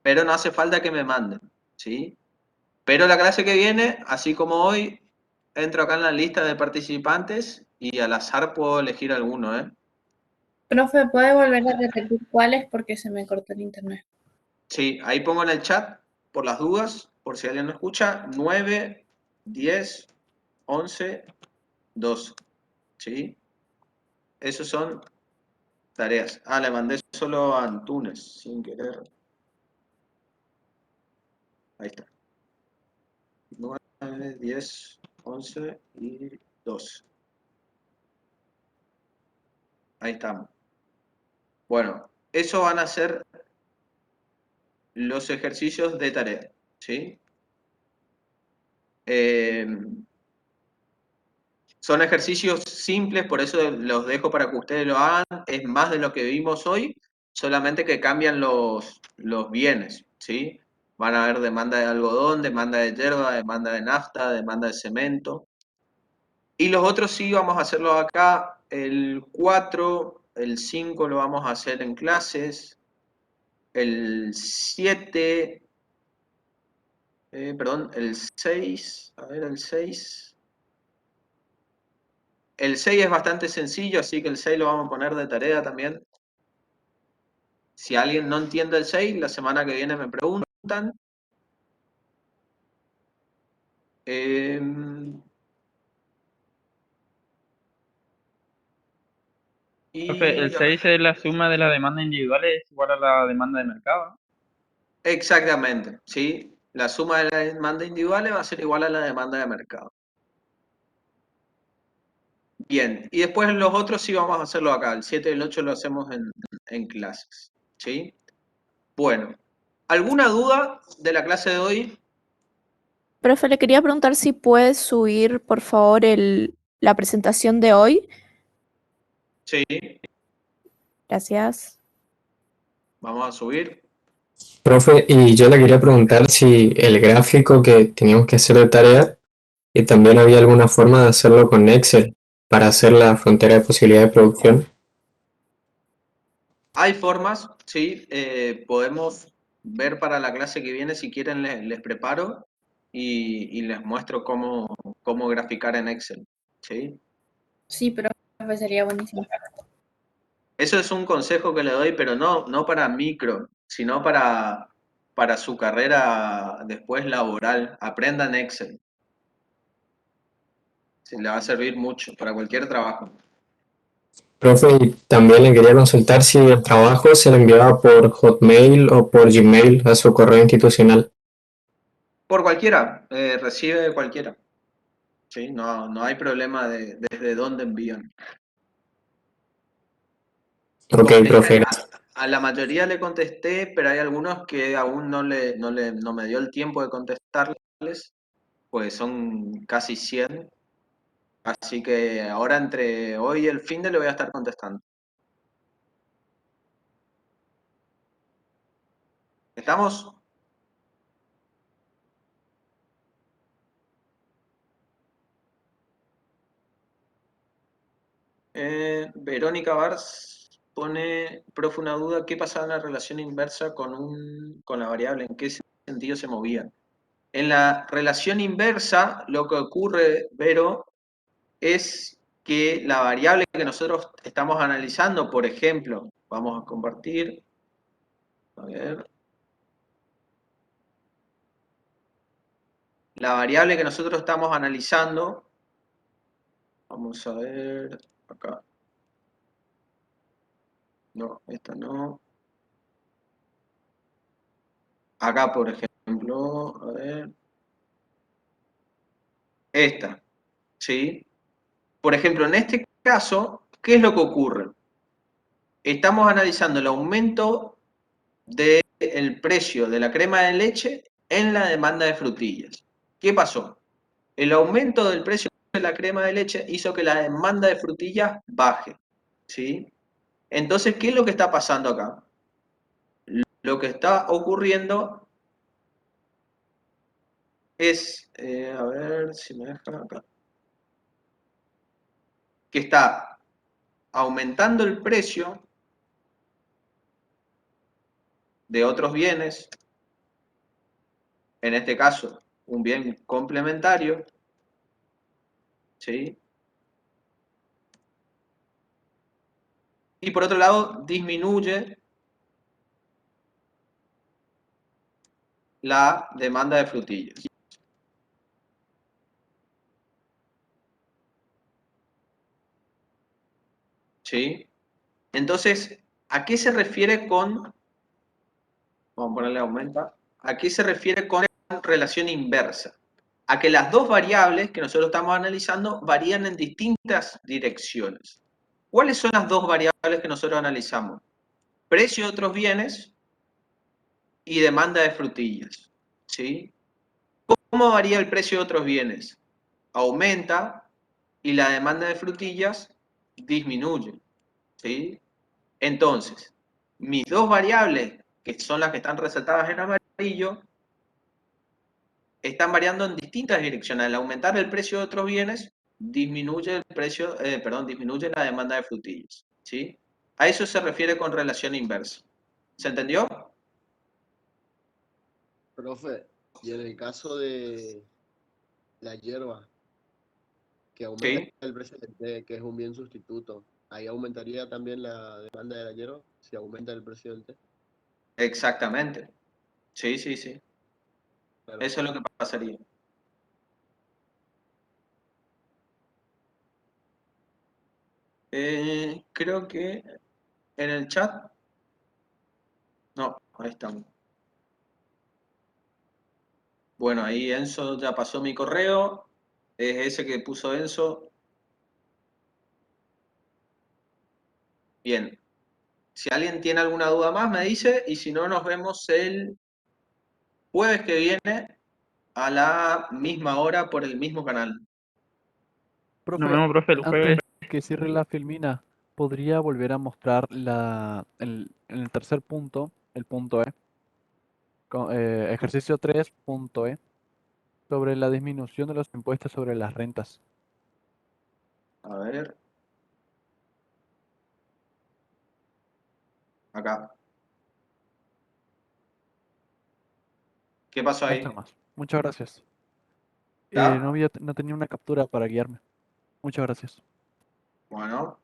pero no hace falta que me manden, ¿sí? Pero la clase que viene, así como hoy, entro acá en la lista de participantes y al azar puedo elegir alguno, ¿eh? Profe, ¿puede volver a repetir cuáles? Porque se me cortó el internet. Sí, ahí pongo en el chat, por las dudas, por si alguien no escucha, 9, 10, 11, 12, ¿sí? Esos son tareas. Ah, le mandé solo a Antunes, sin querer. Ahí está. 9, 10, 11 y 12. Ahí estamos. Bueno, eso van a ser los ejercicios de tarea, ¿sí? Son ejercicios simples, por eso los dejo para que ustedes lo hagan. Es más de lo que vimos hoy, solamente que cambian los bienes, ¿sí? Van a haber demanda de algodón, demanda de yerba, demanda de nafta, demanda de cemento. Y los otros sí vamos a hacerlos acá. El 4, el 5 lo vamos a hacer en clases. El 7, perdón, el 6, a ver, el 6. El 6 es bastante sencillo, así que el 6 lo vamos a poner de tarea también. Si alguien no entiende el 6, la semana que viene me preguntan. Profe, el 6 es la suma de las demandas individuales igual a la demanda de mercado. Exactamente, ¿sí? La suma de las demandas individuales va a ser igual a la demanda de mercado. Bien, y después los otros sí vamos a hacerlo acá. El 7 y el 8 lo hacemos en clases, ¿sí? Bueno, ¿alguna duda de la clase de hoy? Profe, le quería preguntar si puedes subir, por favor, la presentación de hoy. Sí, Gracias. vamos a subir. Profe, y yo le quería preguntar si el gráfico que teníamos que hacer de tarea, y también había alguna forma de hacerlo con Excel para hacer la frontera de posibilidad de producción. Hay formas, sí, podemos ver para la clase que viene, si quieren les preparo y les muestro cómo graficar en Excel, ¿sí? Sí, profe, sería buenísimo. Eso es un consejo que le doy, pero no para micro, sino para para su carrera después laboral. Aprendan Excel. Se le va a servir mucho para cualquier trabajo. Profe, y también le quería consultar si el trabajo se le enviaba por Hotmail o por Gmail a su correo institucional. Por cualquiera, recibe cualquiera. ¿Sí? No hay problema desde dónde envían. Ok, Como le profe, dije, gracias. a la mayoría le contesté, pero hay algunos que aún no me dio el tiempo de contestarles, pues son casi 100. Así que ahora entre hoy y el fin de le voy a estar contestando. ¿Estamos? Verónica Bars pone, profe, una duda, ¿qué pasaba en la relación inversa con la variable? ¿En qué sentido se movían? En la relación inversa, lo que ocurre, Vero, es que la variable que nosotros estamos analizando, por ejemplo, vamos a compartir, a ver, la variable que nosotros estamos analizando, vamos a ver, acá, no, esta no, acá, por ejemplo, a ver, esta, ¿sí? Por ejemplo, en este caso, ¿qué es lo que ocurre? Estamos analizando el aumento del precio de la crema de leche en la demanda de frutillas. ¿Qué pasó? El aumento del precio de la crema de leche hizo que la demanda de frutillas baje, ¿sí? Entonces, ¿qué es lo que está pasando acá? Lo que está ocurriendo es, a ver si me dejan acá, que está aumentando el precio de otros bienes, en este caso, un bien complementario, ¿sí? Y por otro lado, disminuye la demanda de frutillas. ¿Sí? Entonces, ¿a qué se refiere con, vamos a ponerle aumenta, a qué se refiere con relación inversa? A que las dos variables que nosotros estamos analizando varían en distintas direcciones. ¿Cuáles son las dos variables que nosotros analizamos? Precio de otros bienes y demanda de frutillas. ¿Sí? ¿Cómo varía el precio de otros bienes? Aumenta y la demanda de frutillas disminuye. ¿Sí? Entonces, mis dos variables, que son las que están resaltadas en amarillo, están variando en distintas direcciones. Al aumentar el precio de otros bienes, disminuye el precio, disminuye la demanda de frutillas. ¿Sí? A eso se refiere con relación inversa. ¿Se entendió? Profe, y en el caso de la hierba, que aumenta Sí, el precio del té, que es un bien sustituto, ¿ahí aumentaría también la demanda de la hierba si aumenta el precio del té? exactamente. Sí, sí, sí. Claro. Eso es lo que pasaría. Creo que en el chat. No, ahí estamos. Bueno, ahí Enzo ya pasó mi correo. Es ese que puso Enzo. Bien. Si alguien tiene alguna duda más, me dice. Y si no, nos vemos el jueves que viene a la misma hora por el mismo canal. Nos Profe, vemos, profe, el jueves. antes que cierre la filmina, ¿podría volver a mostrar en el tercer punto, el punto E, ejercicio 3, punto E, sobre la disminución de los impuestos sobre las rentas? A ver. Acá. ¿Qué pasó Ahí ahí? está más. Muchas gracias. ¿Está? No tenía una captura para guiarme. Muchas gracias. Bueno.